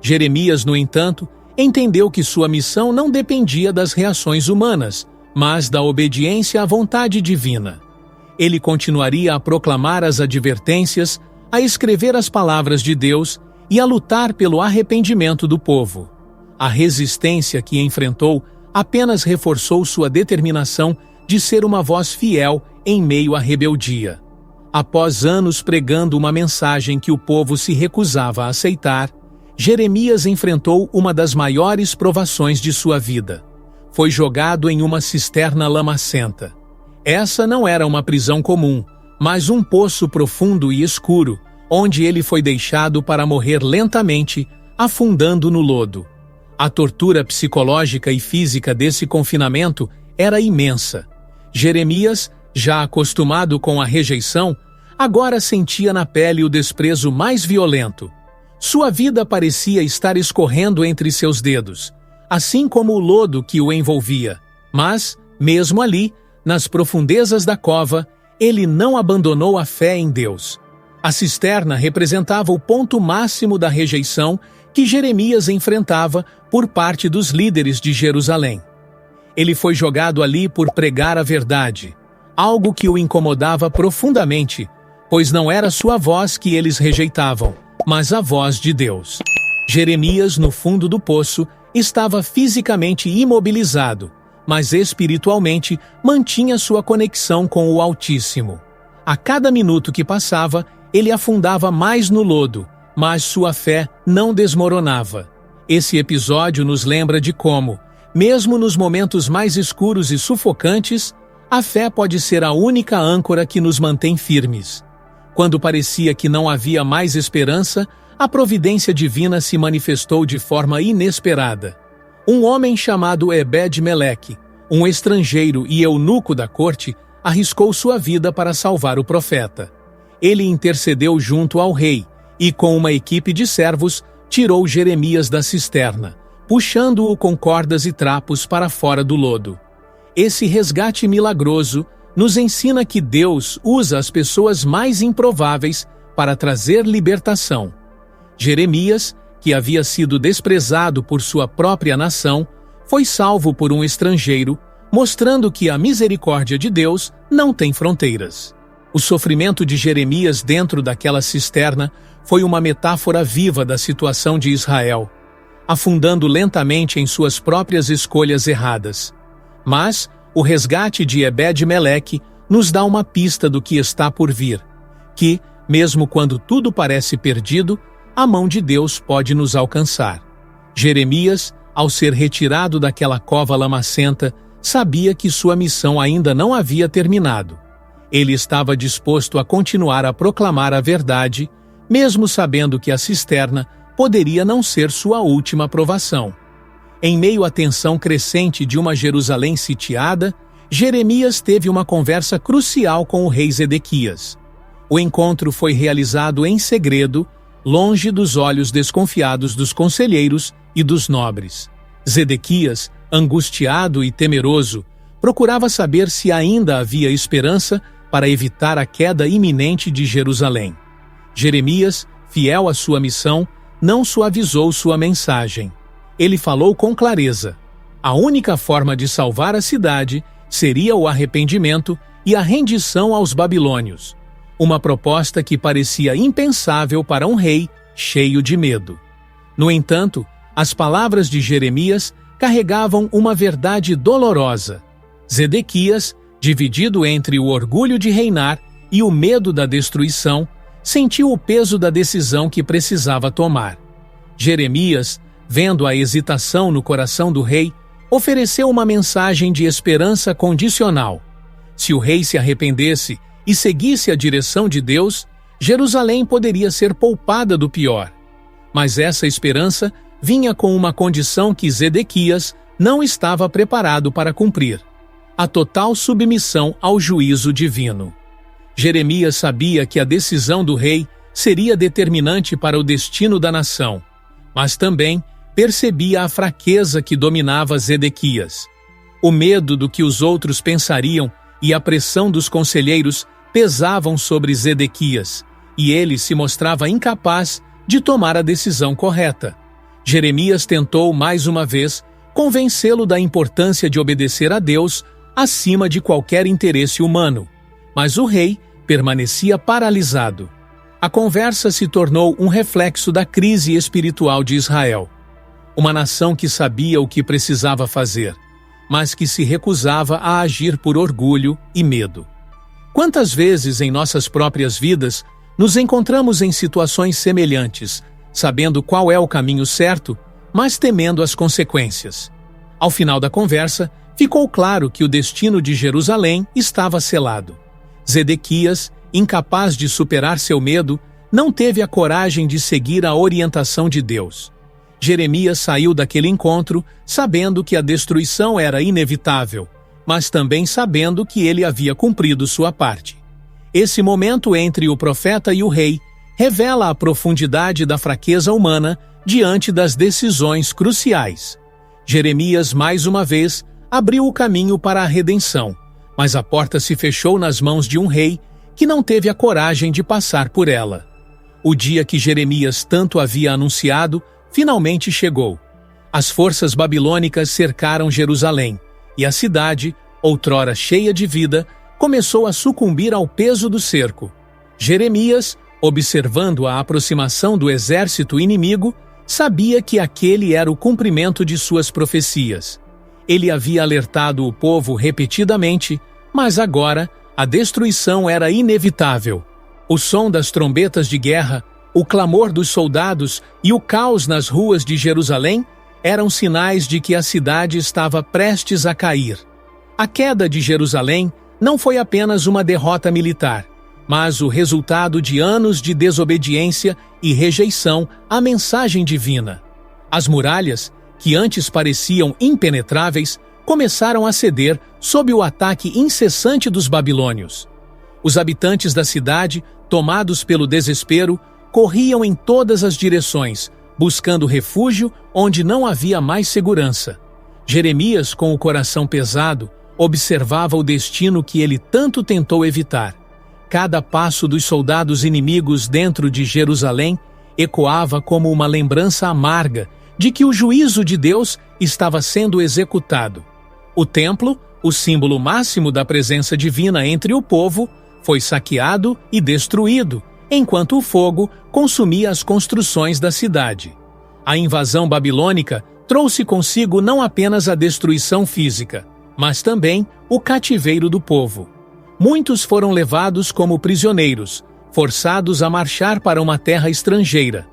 Jeremias, no entanto, entendeu que sua missão não dependia das reações humanas, mas da obediência à vontade divina. Ele continuaria a proclamar as advertências, a escrever as palavras de Deus e a lutar pelo arrependimento do povo. A resistência que enfrentou apenas reforçou sua determinação de ser uma voz fiel em meio à rebeldia. Após anos pregando uma mensagem que o povo se recusava a aceitar, Jeremias enfrentou uma das maiores provações de sua vida. Foi jogado em uma cisterna lamacenta. Essa não era uma prisão comum, mas um poço profundo e escuro, onde ele foi deixado para morrer lentamente, afundando no lodo. A tortura psicológica e física desse confinamento era imensa. Jeremias, já acostumado com a rejeição, agora sentia na pele o desprezo mais violento. Sua vida parecia estar escorrendo entre seus dedos, assim como o lodo que o envolvia. Mas, mesmo ali, nas profundezas da cova, ele não abandonou a fé em Deus. A cisterna representava o ponto máximo da rejeição que Jeremias enfrentava por parte dos líderes de Jerusalém. Ele foi jogado ali por pregar a verdade. algo que o incomodava profundamente, pois não era sua voz que eles rejeitavam, mas a voz de Deus. Jeremias, no fundo do poço, estava fisicamente imobilizado, mas espiritualmente mantinha sua conexão com o Altíssimo. A cada minuto que passava, ele afundava mais no lodo, mas sua fé não desmoronava. Esse episódio nos lembra de como, mesmo nos momentos mais escuros e sufocantes, a fé pode ser a única âncora que nos mantém firmes. Quando parecia que não havia mais esperança, a providência divina se manifestou de forma inesperada. Um homem chamado Ebed-Meleque, um estrangeiro e eunuco da corte, arriscou sua vida para salvar o profeta. Ele intercedeu junto ao rei e, com uma equipe de servos, tirou Jeremias da cisterna, puxando-o com cordas e trapos para fora do lodo. Esse resgate milagroso nos ensina que Deus usa as pessoas mais improváveis para trazer libertação. Jeremias, que havia sido desprezado por sua própria nação, foi salvo por um estrangeiro, mostrando que a misericórdia de Deus não tem fronteiras. O sofrimento de Jeremias dentro daquela cisterna foi uma metáfora viva da situação de Israel, afundando lentamente em suas próprias escolhas erradas. Mas o resgate de Ebed-Meleque nos dá uma pista do que está por vir, que, mesmo quando tudo parece perdido, a mão de Deus pode nos alcançar. Jeremias, ao ser retirado daquela cova lamacenta, sabia que sua missão ainda não havia terminado. Ele estava disposto a continuar a proclamar a verdade, mesmo sabendo que a cisterna poderia não ser sua última provação. Em meio à tensão crescente de uma Jerusalém sitiada, Jeremias teve uma conversa crucial com o rei Zedequias. O encontro foi realizado em segredo, longe dos olhos desconfiados dos conselheiros e dos nobres. Zedequias, angustiado e temeroso, procurava saber se ainda havia esperança para evitar a queda iminente de Jerusalém. Jeremias, fiel à sua missão, não suavizou sua mensagem. Ele falou com clareza. A única forma de salvar a cidade seria o arrependimento e a rendição aos babilônios. Uma proposta que parecia impensável para um rei cheio de medo. No entanto, as palavras de Jeremias carregavam uma verdade dolorosa. Zedequias, dividido entre o orgulho de reinar e o medo da destruição, sentiu o peso da decisão que precisava tomar. Jeremias, vendo a hesitação no coração do rei, ofereceu uma mensagem de esperança condicional. Se o rei se arrependesse e seguisse a direção de Deus, Jerusalém poderia ser poupada do pior. Mas essa esperança vinha com uma condição que Zedequias não estava preparado para cumprir: a total submissão ao juízo divino. Jeremias sabia que a decisão do rei seria determinante para o destino da nação, mas também percebia a fraqueza que dominava Zedequias. O medo do que os outros pensariam e a pressão dos conselheiros pesavam sobre Zedequias, e ele se mostrava incapaz de tomar a decisão correta. Jeremias tentou, mais uma vez, convencê-lo da importância de obedecer a Deus acima de qualquer interesse humano, mas o rei permanecia paralisado. A conversa se tornou um reflexo da crise espiritual de Israel. Uma nação que sabia o que precisava fazer, mas que se recusava a agir por orgulho e medo. Quantas vezes em nossas próprias vidas nos encontramos em situações semelhantes, sabendo qual é o caminho certo, mas temendo as consequências? Ao final da conversa, ficou claro que o destino de Jerusalém estava selado. Zedequias, incapaz de superar seu medo, não teve a coragem de seguir a orientação de Deus. Jeremias saiu daquele encontro sabendo que a destruição era inevitável, mas também sabendo que ele havia cumprido sua parte. Esse momento entre o profeta e o rei revela a profundidade da fraqueza humana diante das decisões cruciais. Jeremias, mais uma vez, abriu o caminho para a redenção, mas a porta se fechou nas mãos de um rei que não teve a coragem de passar por ela. O dia que Jeremias tanto havia anunciado finalmente chegou. As forças babilônicas cercaram Jerusalém, e a cidade, outrora cheia de vida, começou a sucumbir ao peso do cerco. Jeremias, observando a aproximação do exército inimigo, sabia que aquele era o cumprimento de suas profecias. Ele havia alertado o povo repetidamente, mas agora a destruição era inevitável. O som das trombetas de guerra, o clamor dos soldados e o caos nas ruas de Jerusalém eram sinais de que a cidade estava prestes a cair. A queda de Jerusalém não foi apenas uma derrota militar, mas o resultado de anos de desobediência e rejeição à mensagem divina. As muralhas, que antes pareciam impenetráveis, começaram a ceder sob o ataque incessante dos babilônios. Os habitantes da cidade, tomados pelo desespero, corriam em todas as direções, buscando refúgio onde não havia mais segurança. Jeremias, com o coração pesado, observava o destino que ele tanto tentou evitar. Cada passo dos soldados inimigos dentro de Jerusalém ecoava como uma lembrança amarga de que o juízo de Deus estava sendo executado. O templo, o símbolo máximo da presença divina entre o povo, foi saqueado e destruído, enquanto o fogo consumia as construções da cidade. A invasão babilônica trouxe consigo não apenas a destruição física, mas também o cativeiro do povo. Muitos foram levados como prisioneiros, forçados a marchar para uma terra estrangeira.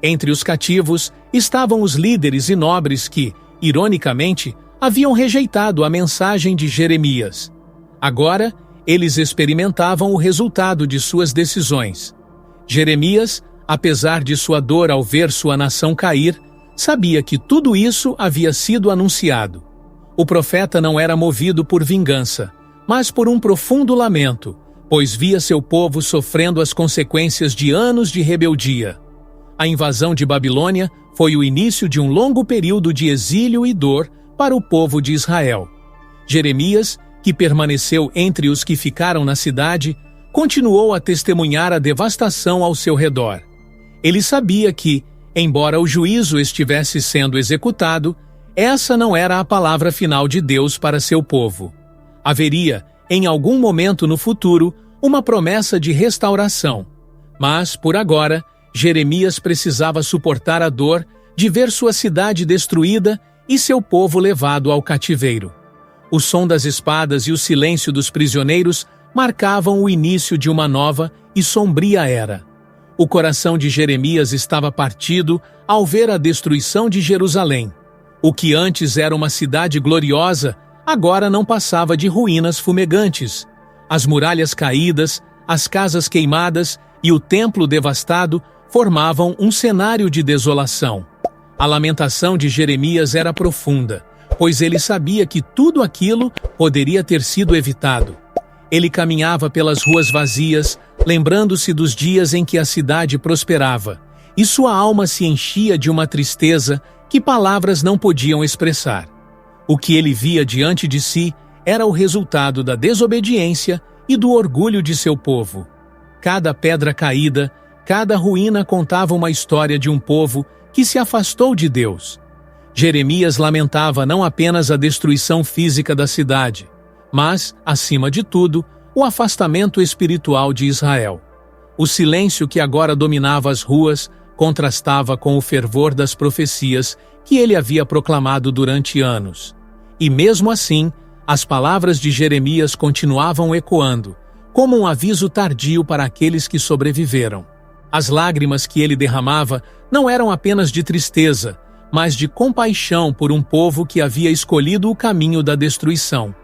Entre os cativos estavam os líderes e nobres que, ironicamente, haviam rejeitado a mensagem de Jeremias. Agora, eles experimentavam o resultado de suas decisões. Jeremias, apesar de sua dor ao ver sua nação cair, sabia que tudo isso havia sido anunciado. O profeta não era movido por vingança, mas por um profundo lamento, pois via seu povo sofrendo as consequências de anos de rebeldia. A invasão de Babilônia foi o início de um longo período de exílio e dor para o povo de Israel. Jeremias, que permaneceu entre os que ficaram na cidade, continuou a testemunhar a devastação ao seu redor. Ele sabia que, embora o juízo estivesse sendo executado, essa não era a palavra final de Deus para seu povo. Haveria, em algum momento no futuro, uma promessa de restauração. Mas, por agora, Jeremias precisava suportar a dor de ver sua cidade destruída e seu povo levado ao cativeiro. O som das espadas e o silêncio dos prisioneiros marcavam o início de uma nova e sombria era. O coração de Jeremias estava partido ao ver a destruição de Jerusalém. O que antes era uma cidade gloriosa, agora não passava de ruínas fumegantes. As muralhas caídas, as casas queimadas e o templo devastado formavam um cenário de desolação. A lamentação de Jeremias era profunda, pois ele sabia que tudo aquilo poderia ter sido evitado. Ele caminhava pelas ruas vazias, lembrando-se dos dias em que a cidade prosperava, e sua alma se enchia de uma tristeza que palavras não podiam expressar. O que ele via diante de si era o resultado da desobediência e do orgulho de seu povo. Cada pedra caída, cada ruína contava uma história de um povo que se afastou de Deus. Jeremias lamentava não apenas a destruição física da cidade, mas, acima de tudo, o afastamento espiritual de Israel. O silêncio que agora dominava as ruas contrastava com o fervor das profecias que ele havia proclamado durante anos. E mesmo assim, as palavras de Jeremias continuavam ecoando, como um aviso tardio para aqueles que sobreviveram. As lágrimas que ele derramava não eram apenas de tristeza, mas de compaixão por um povo que havia escolhido o caminho da destruição.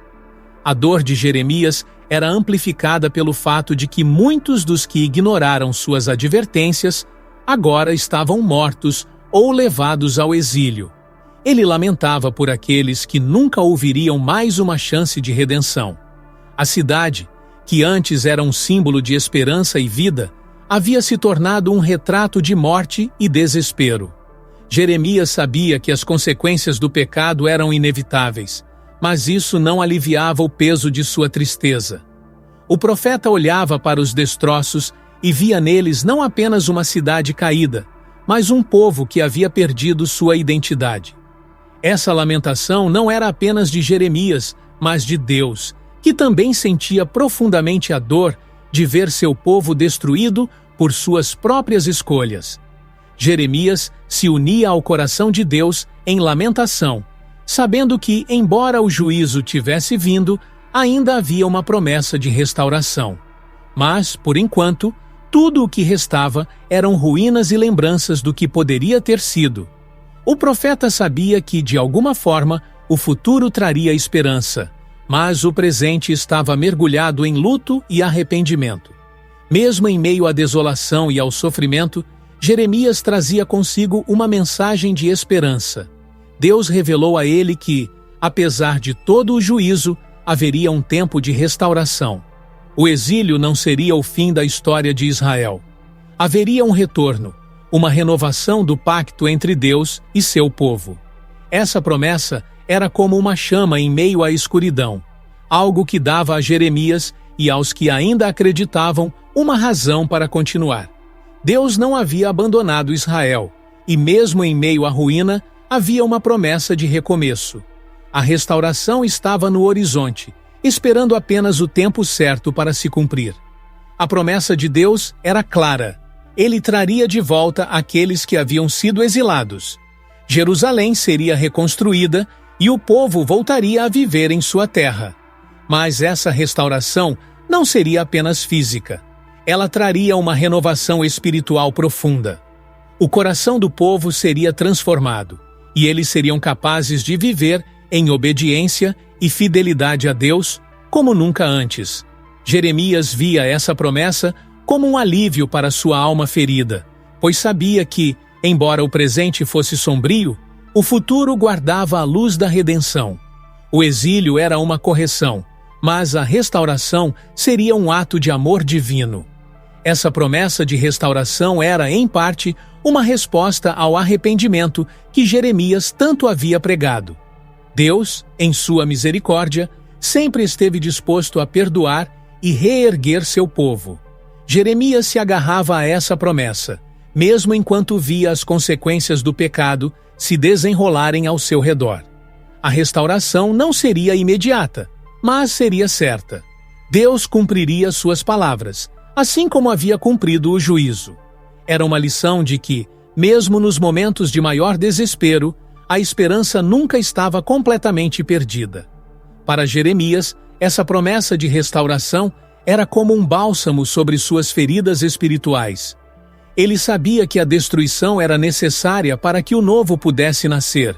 A dor de Jeremias era amplificada pelo fato de que muitos dos que ignoraram suas advertências agora estavam mortos ou levados ao exílio. Ele lamentava por aqueles que nunca ouviriam mais uma chance de redenção. A cidade, que antes era um símbolo de esperança e vida, havia se tornado um retrato de morte e desespero. Jeremias sabia que as consequências do pecado eram inevitáveis, mas isso não aliviava o peso de sua tristeza. O profeta olhava para os destroços e via neles não apenas uma cidade caída, mas um povo que havia perdido sua identidade. Essa lamentação não era apenas de Jeremias, mas de Deus, que também sentia profundamente a dor de ver seu povo destruído por suas próprias escolhas. Jeremias se unia ao coração de Deus em lamentação, sabendo que, embora o juízo tivesse vindo, ainda havia uma promessa de restauração. Mas, por enquanto, tudo o que restava eram ruínas e lembranças do que poderia ter sido. O profeta sabia que, de alguma forma, o futuro traria esperança, mas o presente estava mergulhado em luto e arrependimento. Mesmo em meio à desolação e ao sofrimento, Jeremias trazia consigo uma mensagem de esperança. Deus revelou a ele que, apesar de todo o juízo, haveria um tempo de restauração. O exílio não seria o fim da história de Israel. Haveria um retorno, uma renovação do pacto entre Deus e seu povo. Essa promessa era como uma chama em meio à escuridão, algo que dava a Jeremias e aos que ainda acreditavam uma razão para continuar. Deus não havia abandonado Israel, e mesmo em meio à ruína, havia uma promessa de recomeço. A restauração estava no horizonte, esperando apenas o tempo certo para se cumprir. A promessa de Deus era clara. Ele traria de volta aqueles que haviam sido exilados. Jerusalém seria reconstruída e o povo voltaria a viver em sua terra. Mas essa restauração não seria apenas física. Ela traria uma renovação espiritual profunda. O coração do povo seria transformado, e eles seriam capazes de viver em obediência e fidelidade a Deus como nunca antes. Jeremias via essa promessa como um alívio para sua alma ferida, pois sabia que, embora o presente fosse sombrio, o futuro guardava a luz da redenção. O exílio era uma correção, mas a restauração seria um ato de amor divino. Essa promessa de restauração era, em parte, uma resposta ao arrependimento que Jeremias tanto havia pregado. Deus, em sua misericórdia, sempre esteve disposto a perdoar e reerguer seu povo. Jeremias se agarrava a essa promessa, mesmo enquanto via as consequências do pecado se desenrolarem ao seu redor. A restauração não seria imediata, mas seria certa. Deus cumpriria suas palavras, assim como havia cumprido o juízo. Era uma lição de que, mesmo nos momentos de maior desespero, a esperança nunca estava completamente perdida. Para Jeremias, essa promessa de restauração era como um bálsamo sobre suas feridas espirituais. Ele sabia que a destruição era necessária para que o novo pudesse nascer,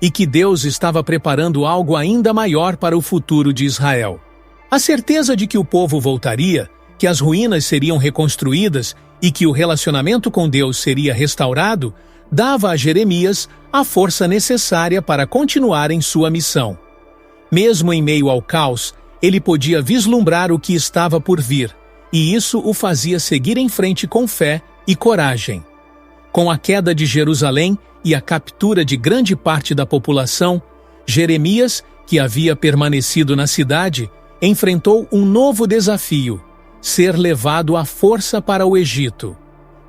e que Deus estava preparando algo ainda maior para o futuro de Israel. A certeza de que o povo voltaria, que as ruínas seriam reconstruídas e que o relacionamento com Deus seria restaurado, dava a Jeremias a força necessária para continuar em sua missão. Mesmo em meio ao caos, ele podia vislumbrar o que estava por vir, e isso o fazia seguir em frente com fé e coragem. Com a queda de Jerusalém e a captura de grande parte da população, Jeremias, que havia permanecido na cidade, enfrentou um novo desafio: ser levado à força para o Egito.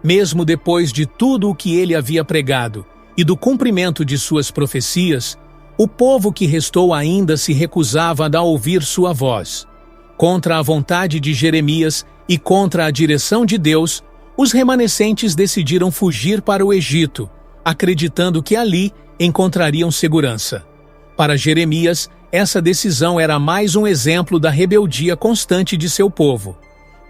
Mesmo depois de tudo o que ele havia pregado e do cumprimento de suas profecias, o povo que restou ainda se recusava a ouvir sua voz. Contra a vontade de Jeremias e contra a direção de Deus, os remanescentes decidiram fugir para o Egito, acreditando que ali encontrariam segurança. Para Jeremias, essa decisão era mais um exemplo da rebeldia constante de seu povo.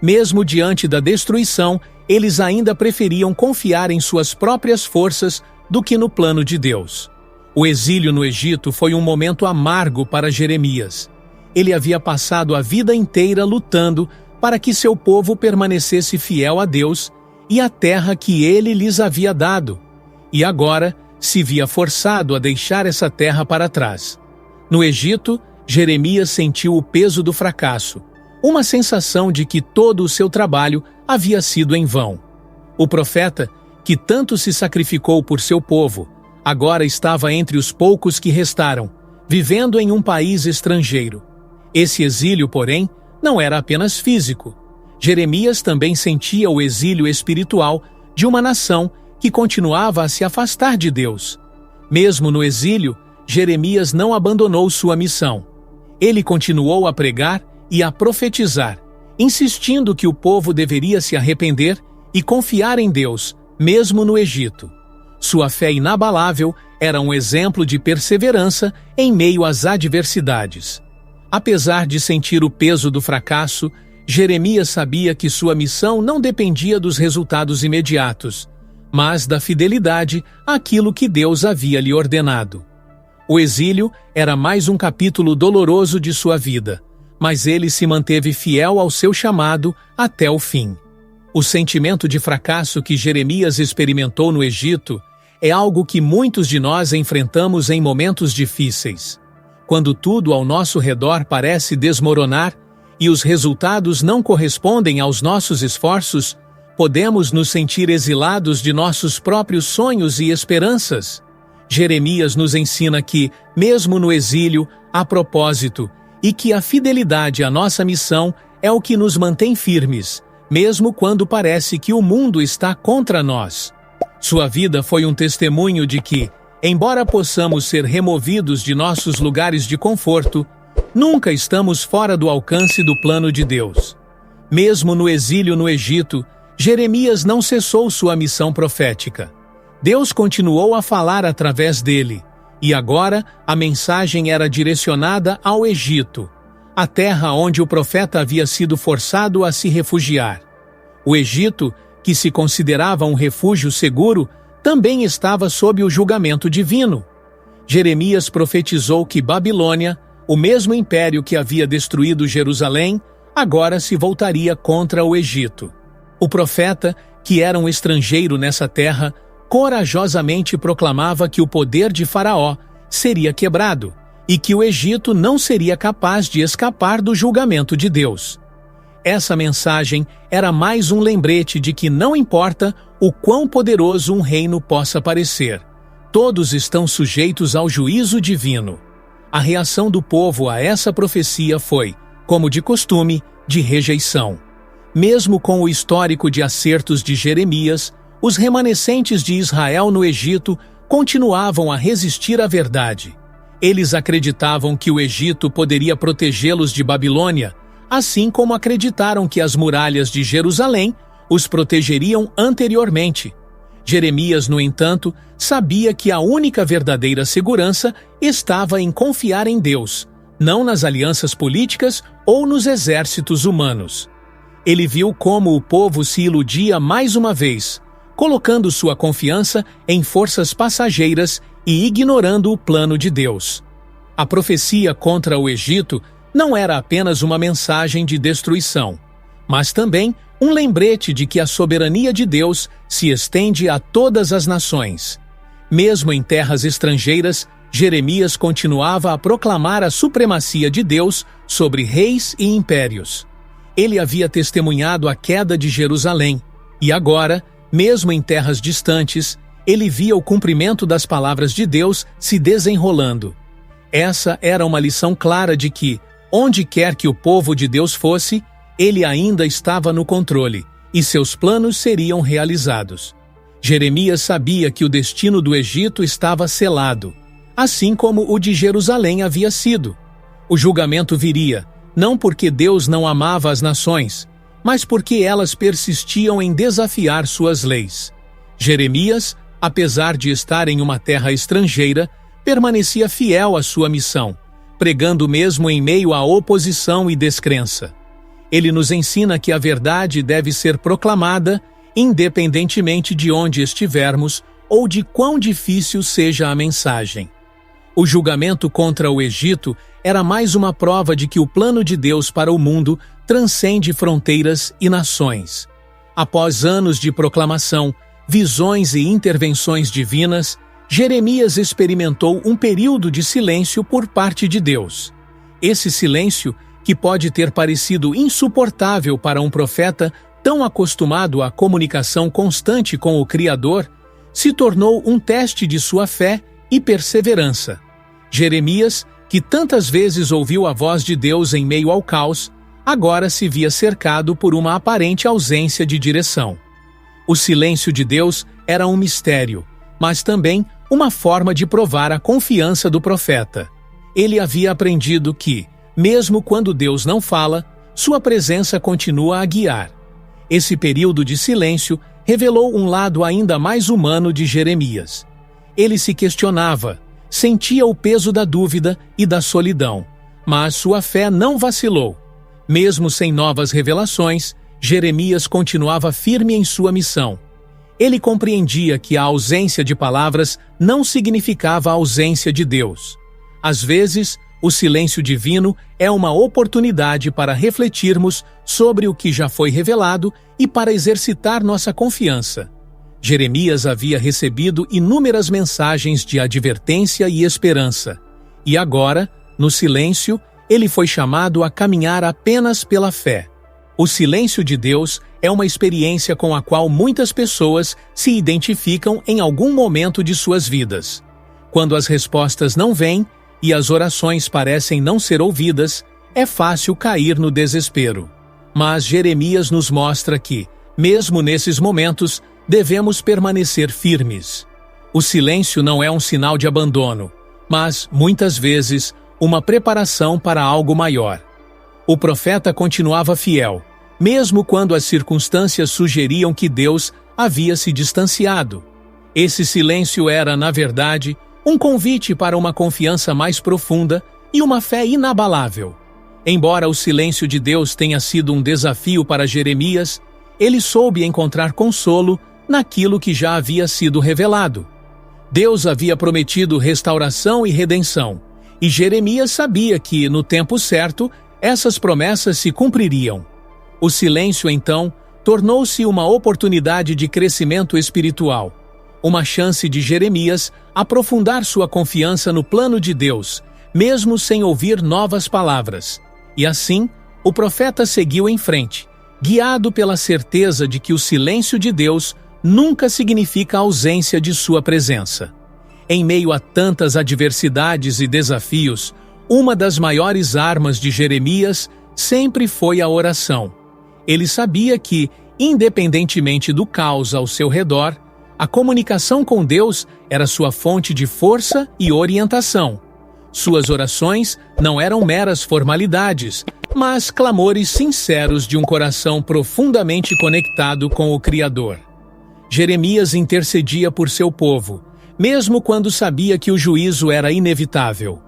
Mesmo diante da destruição, eles ainda preferiam confiar em suas próprias forças do que no plano de Deus. O exílio no Egito foi um momento amargo para Jeremias. Ele havia passado a vida inteira lutando para que seu povo permanecesse fiel a Deus e à terra que ele lhes havia dado, e agora se via forçado a deixar essa terra para trás. No Egito, Jeremias sentiu o peso do fracasso, uma sensação de que todo o seu trabalho havia sido em vão. O profeta, que tanto se sacrificou por seu povo, agora estava entre os poucos que restaram, vivendo em um país estrangeiro. Esse exílio, porém, não era apenas físico. Jeremias também sentia o exílio espiritual de uma nação que continuava a se afastar de Deus. Mesmo no exílio, Jeremias não abandonou sua missão. Ele continuou a pregar e a profetizar, insistindo que o povo deveria se arrepender e confiar em Deus, mesmo no Egito. Sua fé inabalável era um exemplo de perseverança em meio às adversidades. Apesar de sentir o peso do fracasso, Jeremias sabia que sua missão não dependia dos resultados imediatos, mas da fidelidade àquilo que Deus havia lhe ordenado. O exílio era mais um capítulo doloroso de sua vida, mas ele se manteve fiel ao seu chamado até o fim. O sentimento de fracasso que Jeremias experimentou no Egito é algo que muitos de nós enfrentamos em momentos difíceis. Quando tudo ao nosso redor parece desmoronar e os resultados não correspondem aos nossos esforços, podemos nos sentir exilados de nossos próprios sonhos e esperanças. Jeremias nos ensina que, mesmo no exílio, há propósito e que a fidelidade à nossa missão é o que nos mantém firmes, mesmo quando parece que o mundo está contra nós. Sua vida foi um testemunho de que, embora possamos ser removidos de nossos lugares de conforto, nunca estamos fora do alcance do plano de Deus. Mesmo no exílio no Egito, Jeremias não cessou sua missão profética. Deus continuou a falar através dele, e agora a mensagem era direcionada ao Egito, a terra onde o profeta havia sido forçado a se refugiar. O Egito, que se considerava um refúgio seguro, também estava sob o julgamento divino. Jeremias profetizou que Babilônia, o mesmo império que havia destruído Jerusalém, agora se voltaria contra o Egito. O profeta, que era um estrangeiro nessa terra, corajosamente proclamava que o poder de Faraó seria quebrado e que o Egito não seria capaz de escapar do julgamento de Deus. Essa mensagem era mais um lembrete de que não importa o quão poderoso um reino possa parecer, todos estão sujeitos ao juízo divino. A reação do povo a essa profecia foi, como de costume, de rejeição. Mesmo com o histórico de acertos de Jeremias, os remanescentes de Israel no Egito continuavam a resistir à verdade. Eles acreditavam que o Egito poderia protegê-los de Babilônia, assim como acreditaram que as muralhas de Jerusalém os protegeriam anteriormente. Jeremias, no entanto, sabia que a única verdadeira segurança estava em confiar em Deus, não nas alianças políticas ou nos exércitos humanos. Ele viu como o povo se iludia mais uma vez, colocando sua confiança em forças passageiras e ignorando o plano de Deus. A profecia contra o Egito não era apenas uma mensagem de destruição, mas também um lembrete de que a soberania de Deus se estende a todas as nações. Mesmo em terras estrangeiras, Jeremias continuava a proclamar a supremacia de Deus sobre reis e impérios. Ele havia testemunhado a queda de Jerusalém, e agora, mesmo em terras distantes, ele via o cumprimento das palavras de Deus se desenrolando. Essa era uma lição clara de que, onde quer que o povo de Deus fosse, ele ainda estava no controle, e seus planos seriam realizados. Jeremias sabia que o destino do Egito estava selado, assim como o de Jerusalém havia sido. O julgamento viria, não porque Deus não amava as nações, mas porque elas persistiam em desafiar suas leis. Jeremias, apesar de estar em uma terra estrangeira, permanecia fiel à sua missão, pregando mesmo em meio à oposição e descrença. Ele nos ensina que a verdade deve ser proclamada independentemente de onde estivermos ou de quão difícil seja a mensagem. O julgamento contra o Egito era mais uma prova de que o plano de Deus para o mundo transcende fronteiras e nações. Após anos de proclamação, visões e intervenções divinas, Jeremias experimentou um período de silêncio por parte de Deus. Esse silêncio, que pode ter parecido insuportável para um profeta tão acostumado à comunicação constante com o Criador, se tornou um teste de sua fé e perseverança. Jeremias, que tantas vezes ouviu a voz de Deus em meio ao caos, agora se via cercado por uma aparente ausência de direção. O silêncio de Deus era um mistério, mas também uma forma de provar a confiança do profeta. Ele havia aprendido que, mesmo quando Deus não fala, sua presença continua a guiar. Esse período de silêncio revelou um lado ainda mais humano de Jeremias. Ele se questionava, sentia o peso da dúvida e da solidão, mas sua fé não vacilou. Mesmo sem novas revelações, Jeremias continuava firme em sua missão. Ele compreendia que a ausência de palavras não significava a ausência de Deus. Às vezes, o silêncio divino é uma oportunidade para refletirmos sobre o que já foi revelado e para exercitar nossa confiança. Jeremias havia recebido inúmeras mensagens de advertência e esperança, e agora, no silêncio, ele foi chamado a caminhar apenas pela fé. O silêncio de Deus é uma experiência com a qual muitas pessoas se identificam em algum momento de suas vidas. Quando as respostas não vêm e as orações parecem não ser ouvidas, é fácil cair no desespero. Mas Jeremias nos mostra que, mesmo nesses momentos, devemos permanecer firmes. O silêncio não é um sinal de abandono, mas, muitas vezes, uma preparação para algo maior. O profeta continuava fiel, mesmo quando as circunstâncias sugeriam que Deus havia se distanciado. Esse silêncio era, na verdade, um convite para uma confiança mais profunda e uma fé inabalável. Embora o silêncio de Deus tenha sido um desafio para Jeremias, ele soube encontrar consolo naquilo que já havia sido revelado. Deus havia prometido restauração e redenção, e Jeremias sabia que, no tempo certo, essas promessas se cumpririam. O silêncio, então, tornou-se uma oportunidade de crescimento espiritual, uma chance de Jeremias aprofundar sua confiança no plano de Deus, mesmo sem ouvir novas palavras. E assim, o profeta seguiu em frente, guiado pela certeza de que o silêncio de Deus nunca significa a ausência de sua presença. Em meio a tantas adversidades e desafios, uma das maiores armas de Jeremias sempre foi a oração. Ele sabia que, independentemente do caos ao seu redor, a comunicação com Deus era sua fonte de força e orientação. Suas orações não eram meras formalidades, mas clamores sinceros de um coração profundamente conectado com o Criador. Jeremias intercedia por seu povo, mesmo quando sabia que o juízo era inevitável.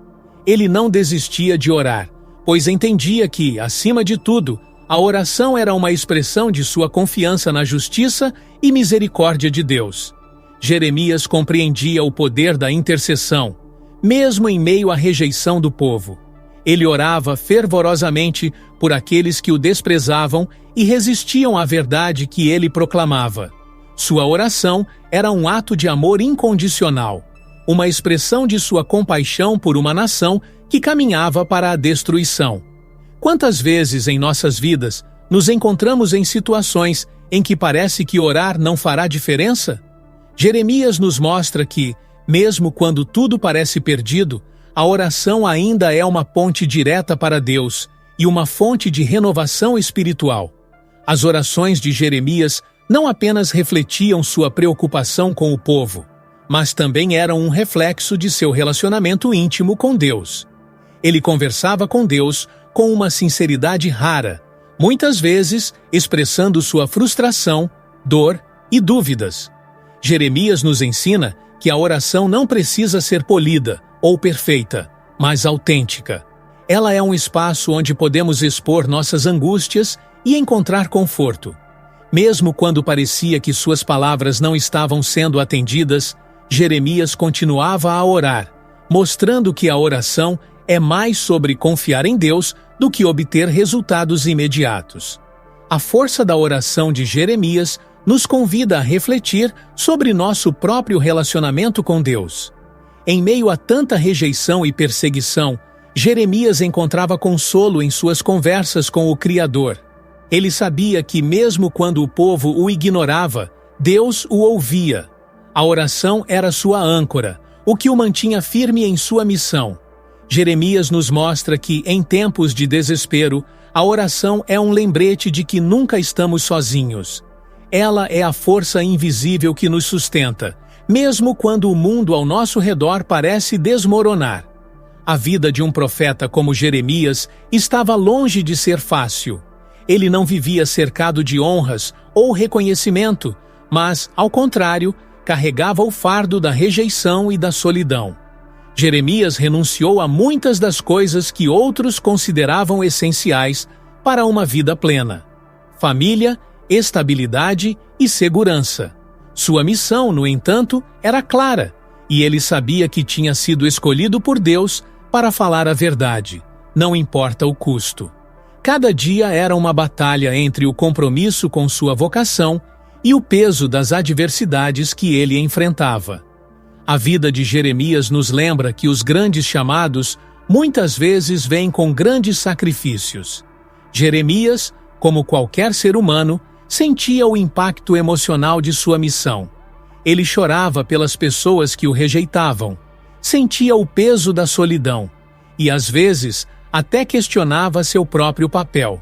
Ele não desistia de orar, pois entendia que, acima de tudo, a oração era uma expressão de sua confiança na justiça e misericórdia de Deus. Jeremias compreendia o poder da intercessão, mesmo em meio à rejeição do povo. Ele orava fervorosamente por aqueles que o desprezavam e resistiam à verdade que ele proclamava. Sua oração era um ato de amor incondicional, uma expressão de sua compaixão por uma nação que caminhava para a destruição. Quantas vezes em nossas vidas nos encontramos em situações em que parece que orar não fará diferença? Jeremias nos mostra que, mesmo quando tudo parece perdido, a oração ainda é uma ponte direta para Deus e uma fonte de renovação espiritual. As orações de Jeremias não apenas refletiam sua preocupação com o povo, mas também eram um reflexo de seu relacionamento íntimo com Deus. Ele conversava com Deus com uma sinceridade rara, muitas vezes expressando sua frustração, dor e dúvidas. Jeremias nos ensina que a oração não precisa ser polida ou perfeita, mas autêntica. Ela é um espaço onde podemos expor nossas angústias e encontrar conforto. Mesmo quando parecia que suas palavras não estavam sendo atendidas, Jeremias continuava a orar, mostrando que a oração é mais sobre confiar em Deus do que obter resultados imediatos. A força da oração de Jeremias nos convida a refletir sobre nosso próprio relacionamento com Deus. Em meio a tanta rejeição e perseguição, Jeremias encontrava consolo em suas conversas com o Criador. Ele sabia que mesmo quando o povo o ignorava, Deus o ouvia. A oração era sua âncora, o que o mantinha firme em sua missão. Jeremias nos mostra que, em tempos de desespero, a oração é um lembrete de que nunca estamos sozinhos. Ela é a força invisível que nos sustenta, mesmo quando o mundo ao nosso redor parece desmoronar. A vida de um profeta como Jeremias estava longe de ser fácil. Ele não vivia cercado de honras ou reconhecimento, mas, ao contrário, carregava o fardo da rejeição e da solidão. Jeremias renunciou a muitas das coisas que outros consideravam essenciais para uma vida plena: família, estabilidade e segurança. Sua missão, no entanto, era clara, e ele sabia que tinha sido escolhido por Deus para falar a verdade, não importa o custo. Cada dia era uma batalha entre o compromisso com sua vocação e o peso das adversidades que ele enfrentava. A vida de Jeremias nos lembra que os grandes chamados muitas vezes vêm com grandes sacrifícios. Jeremias, como qualquer ser humano, sentia o impacto emocional de sua missão. Ele chorava pelas pessoas que o rejeitavam, sentia o peso da solidão e, às vezes, até questionava seu próprio papel.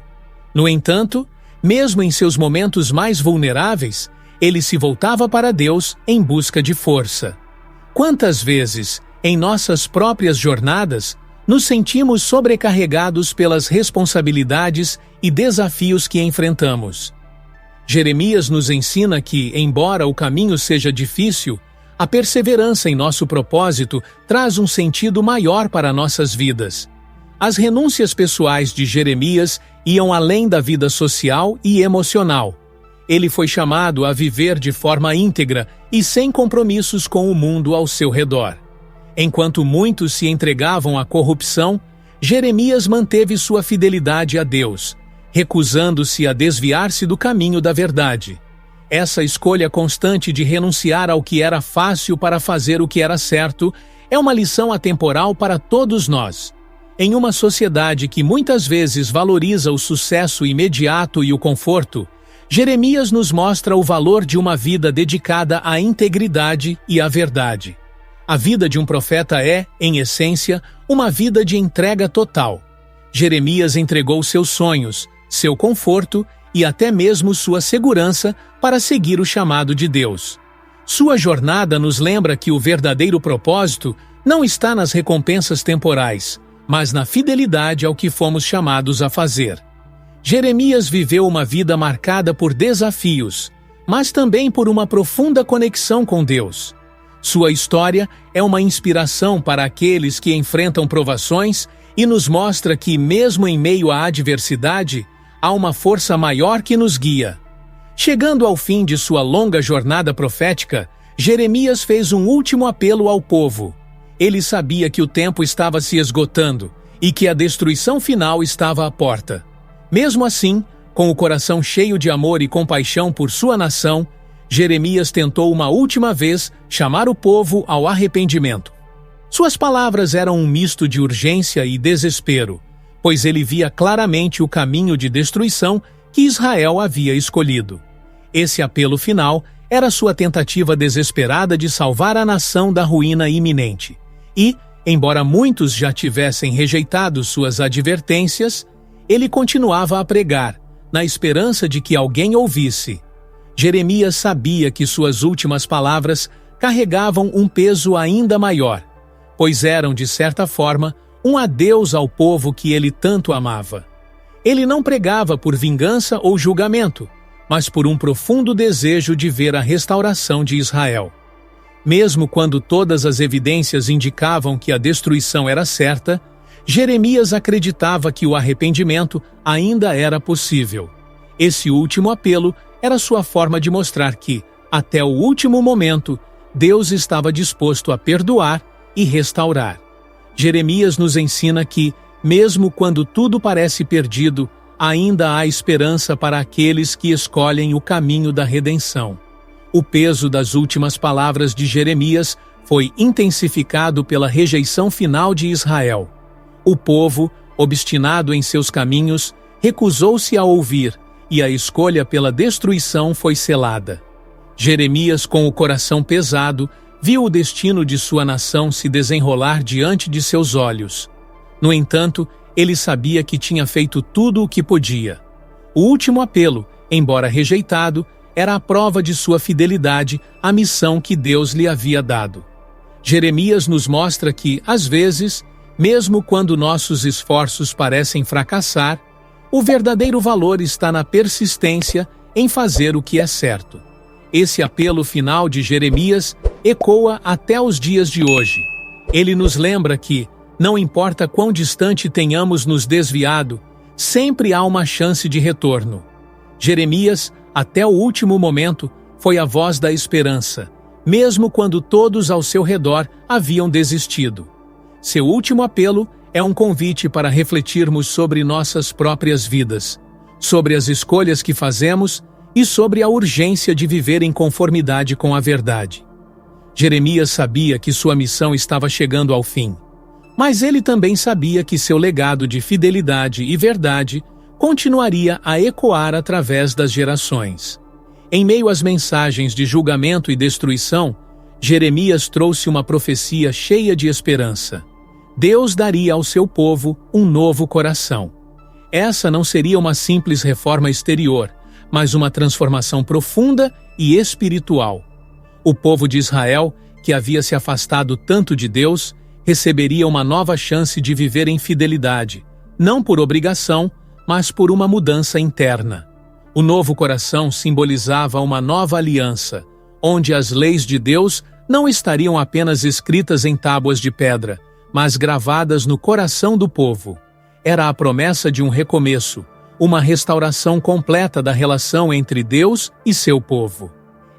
No entanto, mesmo em seus momentos mais vulneráveis, ele se voltava para Deus em busca de força. Quantas vezes, em nossas próprias jornadas, nos sentimos sobrecarregados pelas responsabilidades e desafios que enfrentamos? Jeremias nos ensina que, embora o caminho seja difícil, a perseverança em nosso propósito traz um sentido maior para nossas vidas. As renúncias pessoais de Jeremias iam além da vida social e emocional. Ele foi chamado a viver de forma íntegra e sem compromissos com o mundo ao seu redor. Enquanto muitos se entregavam à corrupção, Jeremias manteve sua fidelidade a Deus, recusando-se a desviar-se do caminho da verdade. Essa escolha constante de renunciar ao que era fácil para fazer o que era certo é uma lição atemporal para todos nós. Em uma sociedade que muitas vezes valoriza o sucesso imediato e o conforto, Jeremias nos mostra o valor de uma vida dedicada à integridade e à verdade. A vida de um profeta é, em essência, uma vida de entrega total. Jeremias entregou seus sonhos, seu conforto e até mesmo sua segurança para seguir o chamado de Deus. Sua jornada nos lembra que o verdadeiro propósito não está nas recompensas temporais, mas na fidelidade ao que fomos chamados a fazer. Jeremias viveu uma vida marcada por desafios, mas também por uma profunda conexão com Deus. Sua história é uma inspiração para aqueles que enfrentam provações e nos mostra que, mesmo em meio à adversidade, há uma força maior que nos guia. Chegando ao fim de sua longa jornada profética, Jeremias fez um último apelo ao povo. Ele sabia que o tempo estava se esgotando e que a destruição final estava à porta. Mesmo assim, com o coração cheio de amor e compaixão por sua nação, Jeremias tentou uma última vez chamar o povo ao arrependimento. Suas palavras eram um misto de urgência e desespero, pois ele via claramente o caminho de destruição que Israel havia escolhido. Esse apelo final era sua tentativa desesperada de salvar a nação da ruína iminente. E, embora muitos já tivessem rejeitado suas advertências, ele continuava a pregar, na esperança de que alguém ouvisse. Jeremias sabia que suas últimas palavras carregavam um peso ainda maior, pois eram, de certa forma, um adeus ao povo que ele tanto amava. Ele não pregava por vingança ou julgamento, mas por um profundo desejo de ver a restauração de Israel. Mesmo quando todas as evidências indicavam que a destruição era certa, Jeremias acreditava que o arrependimento ainda era possível. Esse último apelo era sua forma de mostrar que, até o último momento, Deus estava disposto a perdoar e restaurar. Jeremias nos ensina que, mesmo quando tudo parece perdido, ainda há esperança para aqueles que escolhem o caminho da redenção. O peso das últimas palavras de Jeremias foi intensificado pela rejeição final de Israel. O povo, obstinado em seus caminhos, recusou-se a ouvir, e a escolha pela destruição foi selada. Jeremias, com o coração pesado, viu o destino de sua nação se desenrolar diante de seus olhos. No entanto, ele sabia que tinha feito tudo o que podia. O último apelo, embora rejeitado, era a prova de sua fidelidade à missão que Deus lhe havia dado. Jeremias nos mostra que, às vezes, Mesmo quando nossos esforços parecem fracassar, o verdadeiro valor está na persistência em fazer o que é certo. Esse apelo final de Jeremias ecoa até os dias de hoje. Ele nos lembra que, não importa quão distante tenhamos nos desviado, sempre há uma chance de retorno. Jeremias, até o último momento, foi a voz da esperança, mesmo quando todos ao seu redor haviam desistido. Seu último apelo é um convite para refletirmos sobre nossas próprias vidas, sobre as escolhas que fazemos e sobre a urgência de viver em conformidade com a verdade. Jeremias sabia que sua missão estava chegando ao fim, mas ele também sabia que seu legado de fidelidade e verdade continuaria a ecoar através das gerações. Em meio às mensagens de julgamento e destruição, Jeremias trouxe uma profecia cheia de esperança. Deus daria ao seu povo um novo coração. Essa não seria uma simples reforma exterior, mas uma transformação profunda e espiritual. O povo de Israel, que havia se afastado tanto de Deus, receberia uma nova chance de viver em fidelidade, não por obrigação, mas por uma mudança interna. O novo coração simbolizava uma nova aliança, onde as leis de Deus não estariam apenas escritas em tábuas de pedra, mas gravadas no coração do povo. Era a promessa de um recomeço, uma restauração completa da relação entre Deus e seu povo.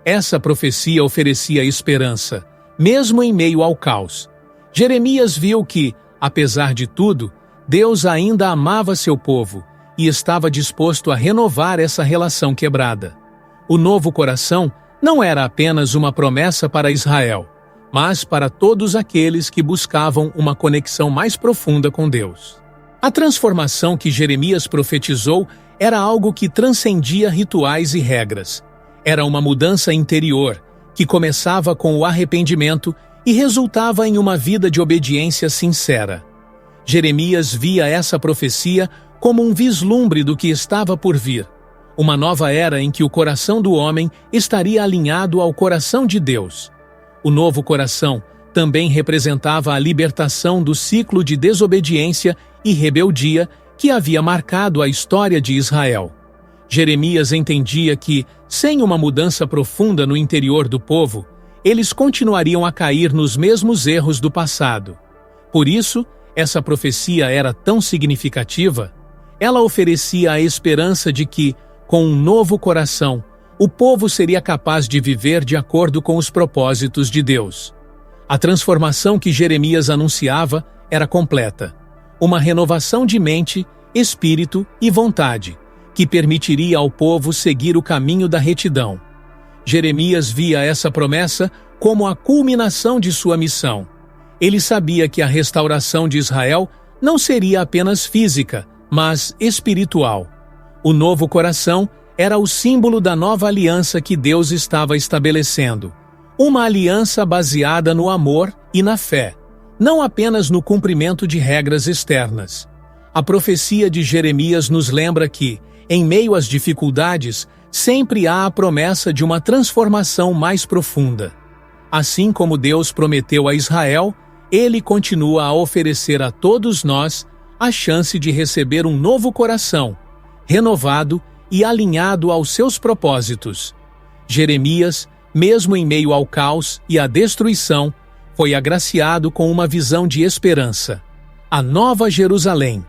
Essa profecia oferecia esperança, mesmo em meio ao caos. Jeremias viu que, apesar de tudo, Deus ainda amava seu povo e estava disposto a renovar essa relação quebrada. O novo coração não era apenas uma promessa para Israel, mas para todos aqueles que buscavam uma conexão mais profunda com Deus. A transformação que Jeremias profetizou era algo que transcendia rituais e regras. Era uma mudança interior, que começava com o arrependimento e resultava em uma vida de obediência sincera. Jeremias via essa profecia como um vislumbre do que estava por vir, uma nova era em que o coração do homem estaria alinhado ao coração de Deus. O novo coração também representava a libertação do ciclo de desobediência e rebeldia que havia marcado a história de Israel. Jeremias entendia que, sem uma mudança profunda no interior do povo, eles continuariam a cair nos mesmos erros do passado. Por isso, essa profecia era tão significativa. Ela oferecia a esperança de que, com um novo coração, o povo seria capaz de viver de acordo com os propósitos de Deus. A transformação que Jeremias anunciava era completa. Uma renovação de mente, espírito e vontade, que permitiria ao povo seguir o caminho da retidão. Jeremias via essa promessa como a culminação de sua missão. Ele sabia que a restauração de Israel não seria apenas física, mas espiritual. O novo coração era o símbolo da nova aliança que Deus estava estabelecendo. Uma aliança baseada no amor e na fé, não apenas no cumprimento de regras externas. A profecia de Jeremias nos lembra que, em meio às dificuldades, sempre há a promessa de uma transformação mais profunda. Assim como Deus prometeu a Israel, Ele continua a oferecer a todos nós a chance de receber um novo coração, renovado e alinhado aos seus propósitos. Jeremias, mesmo em meio ao caos e à destruição, foi agraciado com uma visão de esperança. A Nova Jerusalém.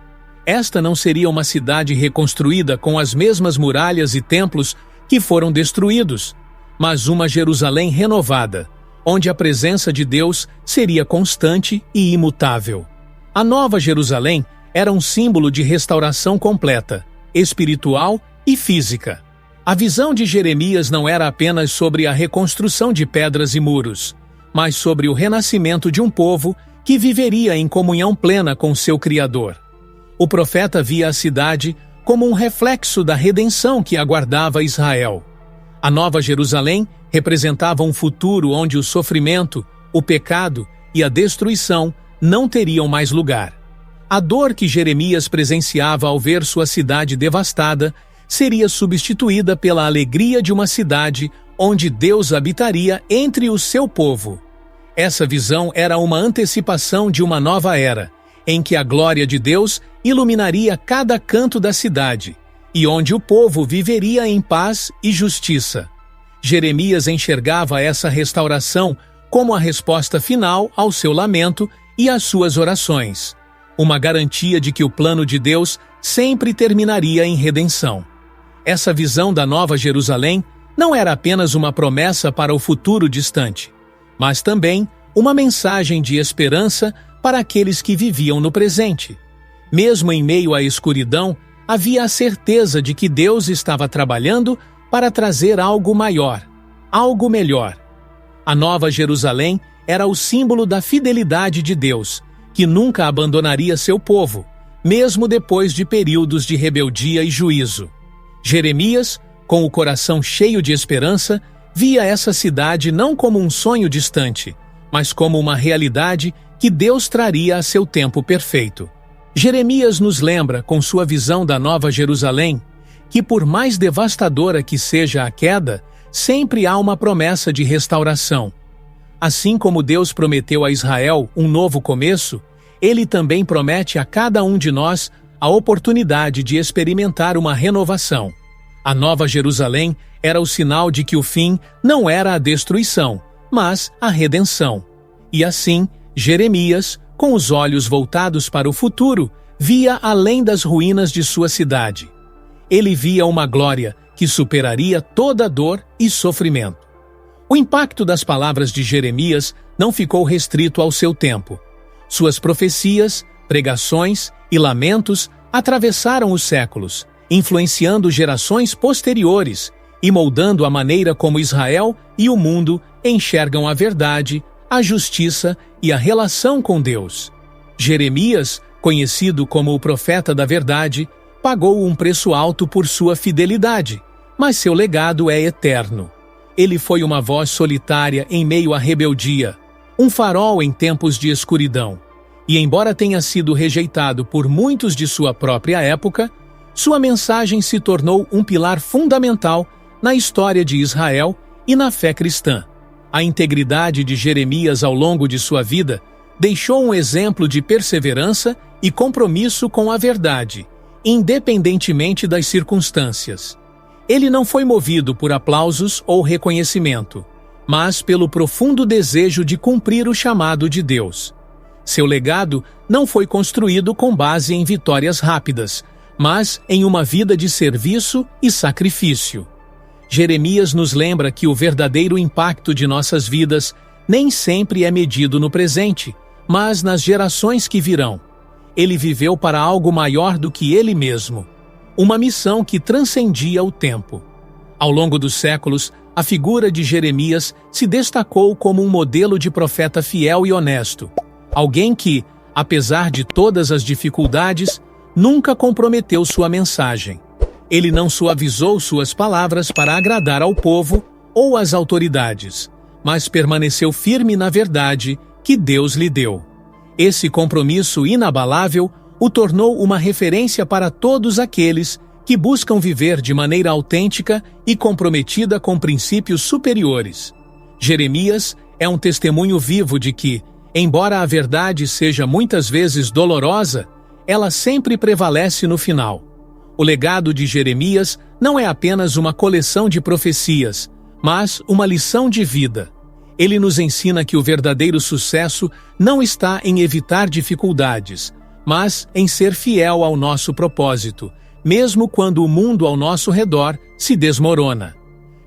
Esta não seria uma cidade reconstruída com as mesmas muralhas e templos que foram destruídos, mas uma Jerusalém renovada, onde a presença de Deus seria constante e imutável. A Nova Jerusalém era um símbolo de restauração completa, espiritual e física. A visão de Jeremias não era apenas sobre a reconstrução de pedras e muros, mas sobre o renascimento de um povo que viveria em comunhão plena com seu Criador. O profeta via a cidade como um reflexo da redenção que aguardava Israel. A Nova Jerusalém representava um futuro onde o sofrimento, o pecado e a destruição não teriam mais lugar. A dor que Jeremias presenciava ao ver sua cidade devastada seria substituída pela alegria de uma cidade onde Deus habitaria entre o seu povo. Essa visão era uma antecipação de uma nova era, em que a glória de Deus iluminaria cada canto da cidade, e onde o povo viveria em paz e justiça. Jeremias enxergava essa restauração como a resposta final ao seu lamento e às suas orações, uma garantia de que o plano de Deus sempre terminaria em redenção. Essa visão da Nova Jerusalém não era apenas uma promessa para o futuro distante, mas também uma mensagem de esperança para aqueles que viviam no presente. Mesmo em meio à escuridão, havia a certeza de que Deus estava trabalhando para trazer algo maior, algo melhor. A Nova Jerusalém era o símbolo da fidelidade de Deus, que nunca abandonaria seu povo, mesmo depois de períodos de rebeldia e juízo. Jeremias, com o coração cheio de esperança, via essa cidade não como um sonho distante, mas como uma realidade que Deus traria a seu tempo perfeito. Jeremias nos lembra, com sua visão da Nova Jerusalém, que por mais devastadora que seja a queda, sempre há uma promessa de restauração. Assim como Deus prometeu a Israel um novo começo, Ele também promete a cada um de nós a oportunidade de experimentar uma renovação. A Nova Jerusalém era o sinal de que o fim não era a destruição, mas a redenção. E assim, Jeremias, com os olhos voltados para o futuro, via além das ruínas de sua cidade. Ele via uma glória que superaria toda dor e sofrimento. O impacto das palavras de Jeremias não ficou restrito ao seu tempo. Suas profecias, pregações e lamentos atravessaram os séculos, influenciando gerações posteriores e moldando a maneira como Israel e o mundo enxergam a verdade, a justiça e a relação com Deus. Jeremias, conhecido como o profeta da verdade, pagou um preço alto por sua fidelidade, mas seu legado é eterno. Ele foi uma voz solitária em meio à rebeldia, um farol em tempos de escuridão. E embora tenha sido rejeitado por muitos de sua própria época, sua mensagem se tornou um pilar fundamental na história de Israel e na fé cristã. A integridade de Jeremias ao longo de sua vida deixou um exemplo de perseverança e compromisso com a verdade, independentemente das circunstâncias. Ele não foi movido por aplausos ou reconhecimento, mas pelo profundo desejo de cumprir o chamado de Deus. Seu legado não foi construído com base em vitórias rápidas, mas em uma vida de serviço e sacrifício. Jeremias nos lembra que o verdadeiro impacto de nossas vidas nem sempre é medido no presente, mas nas gerações que virão. Ele viveu para algo maior do que ele mesmo, uma missão que transcendia o tempo. Ao longo dos séculos, a figura de Jeremias se destacou como um modelo de profeta fiel e honesto, alguém que, apesar de todas as dificuldades, nunca comprometeu sua mensagem. Ele não suavizou suas palavras para agradar ao povo ou às autoridades, mas permaneceu firme na verdade que Deus lhe deu. Esse compromisso inabalável o tornou uma referência para todos aqueles que buscam viver de maneira autêntica e comprometida com princípios superiores. Jeremias é um testemunho vivo de que, embora a verdade seja muitas vezes dolorosa, ela sempre prevalece no final. O legado de Jeremias não é apenas uma coleção de profecias, mas uma lição de vida. Ele nos ensina que o verdadeiro sucesso não está em evitar dificuldades, mas em ser fiel ao nosso propósito, mesmo quando o mundo ao nosso redor se desmorona.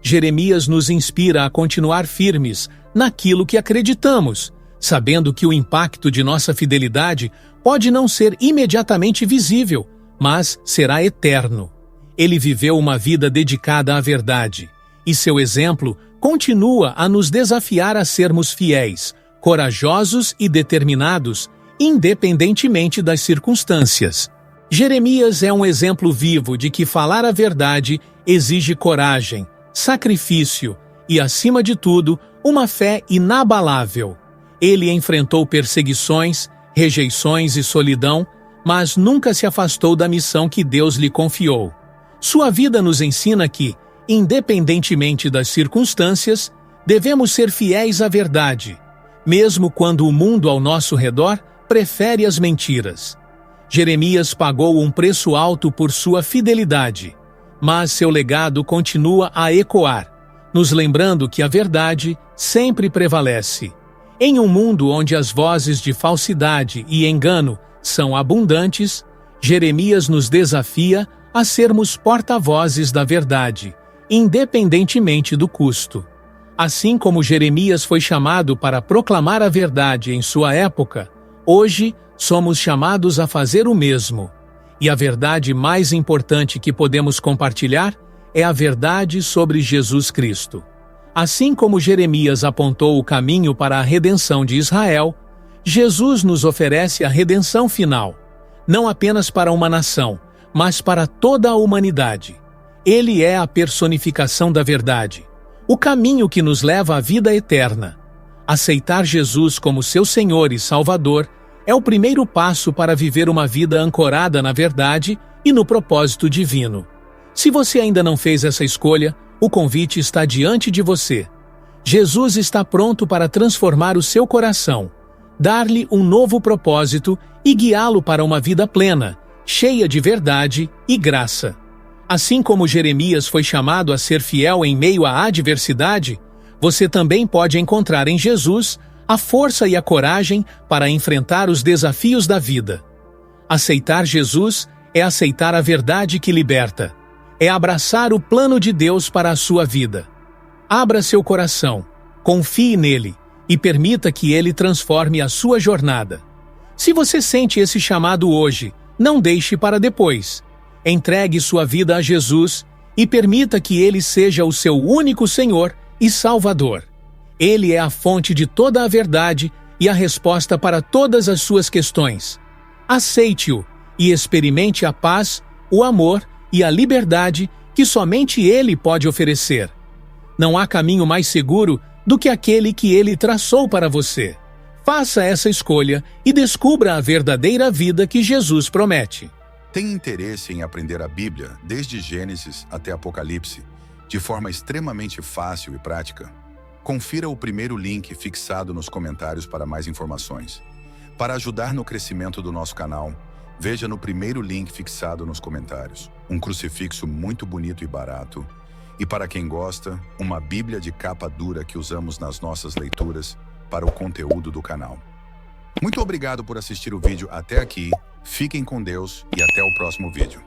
Jeremias nos inspira a continuar firmes naquilo que acreditamos, sabendo que o impacto de nossa fidelidade pode não ser imediatamente visível, mas será eterno. Ele viveu uma vida dedicada à verdade, e seu exemplo continua a nos desafiar a sermos fiéis, corajosos e determinados, independentemente das circunstâncias. Jeremias é um exemplo vivo de que falar a verdade exige coragem, sacrifício e, acima de tudo, uma fé inabalável. Ele enfrentou perseguições, rejeições e solidão, mas nunca se afastou da missão que Deus lhe confiou. Sua vida nos ensina que, independentemente das circunstâncias, devemos ser fiéis à verdade, mesmo quando o mundo ao nosso redor prefere as mentiras. Jeremias pagou um preço alto por sua fidelidade, mas seu legado continua a ecoar, nos lembrando que a verdade sempre prevalece. Em um mundo onde as vozes de falsidade e engano são abundantes, Jeremias nos desafia a sermos porta-vozes da verdade, independentemente do custo. Assim como Jeremias foi chamado para proclamar a verdade em sua época, hoje somos chamados a fazer o mesmo. E a verdade mais importante que podemos compartilhar é a verdade sobre Jesus Cristo. Assim como Jeremias apontou o caminho para a redenção de Israel, Jesus nos oferece a redenção final, não apenas para uma nação, mas para toda a humanidade. Ele é a personificação da verdade, o caminho que nos leva à vida eterna. Aceitar Jesus como seu Senhor e Salvador é o primeiro passo para viver uma vida ancorada na verdade e no propósito divino. Se você ainda não fez essa escolha, o convite está diante de você. Jesus está pronto para transformar o seu coração, dar-lhe um novo propósito e guiá-lo para uma vida plena, cheia de verdade e graça. Assim como Jeremias foi chamado a ser fiel em meio à adversidade, você também pode encontrar em Jesus a força e a coragem para enfrentar os desafios da vida. Aceitar Jesus é aceitar a verdade que liberta. É abraçar o plano de Deus para a sua vida. Abra seu coração, confie nele e permita que ele transforme a sua jornada. Se você sente esse chamado hoje, não deixe para depois. Entregue sua vida a Jesus e permita que ele seja o seu único Senhor e Salvador. Ele é a fonte de toda a verdade e a resposta para todas as suas questões. Aceite-o e experimente a paz, o amor e a liberdade que somente ele pode oferecer. Não há caminho mais seguro do que aquele que ele traçou para você. Faça essa escolha e descubra a verdadeira vida que Jesus promete. Tem interesse em aprender a Bíblia, desde Gênesis até Apocalipse, de forma extremamente fácil e prática? Confira o primeiro link fixado nos comentários para mais informações. Para ajudar no crescimento do nosso canal, veja no primeiro link fixado nos comentários. Um crucifixo muito bonito e barato. E para quem gosta, uma Bíblia de capa dura que usamos nas nossas leituras para o conteúdo do canal. Muito obrigado por assistir o vídeo até aqui. Fiquem com Deus e até o próximo vídeo.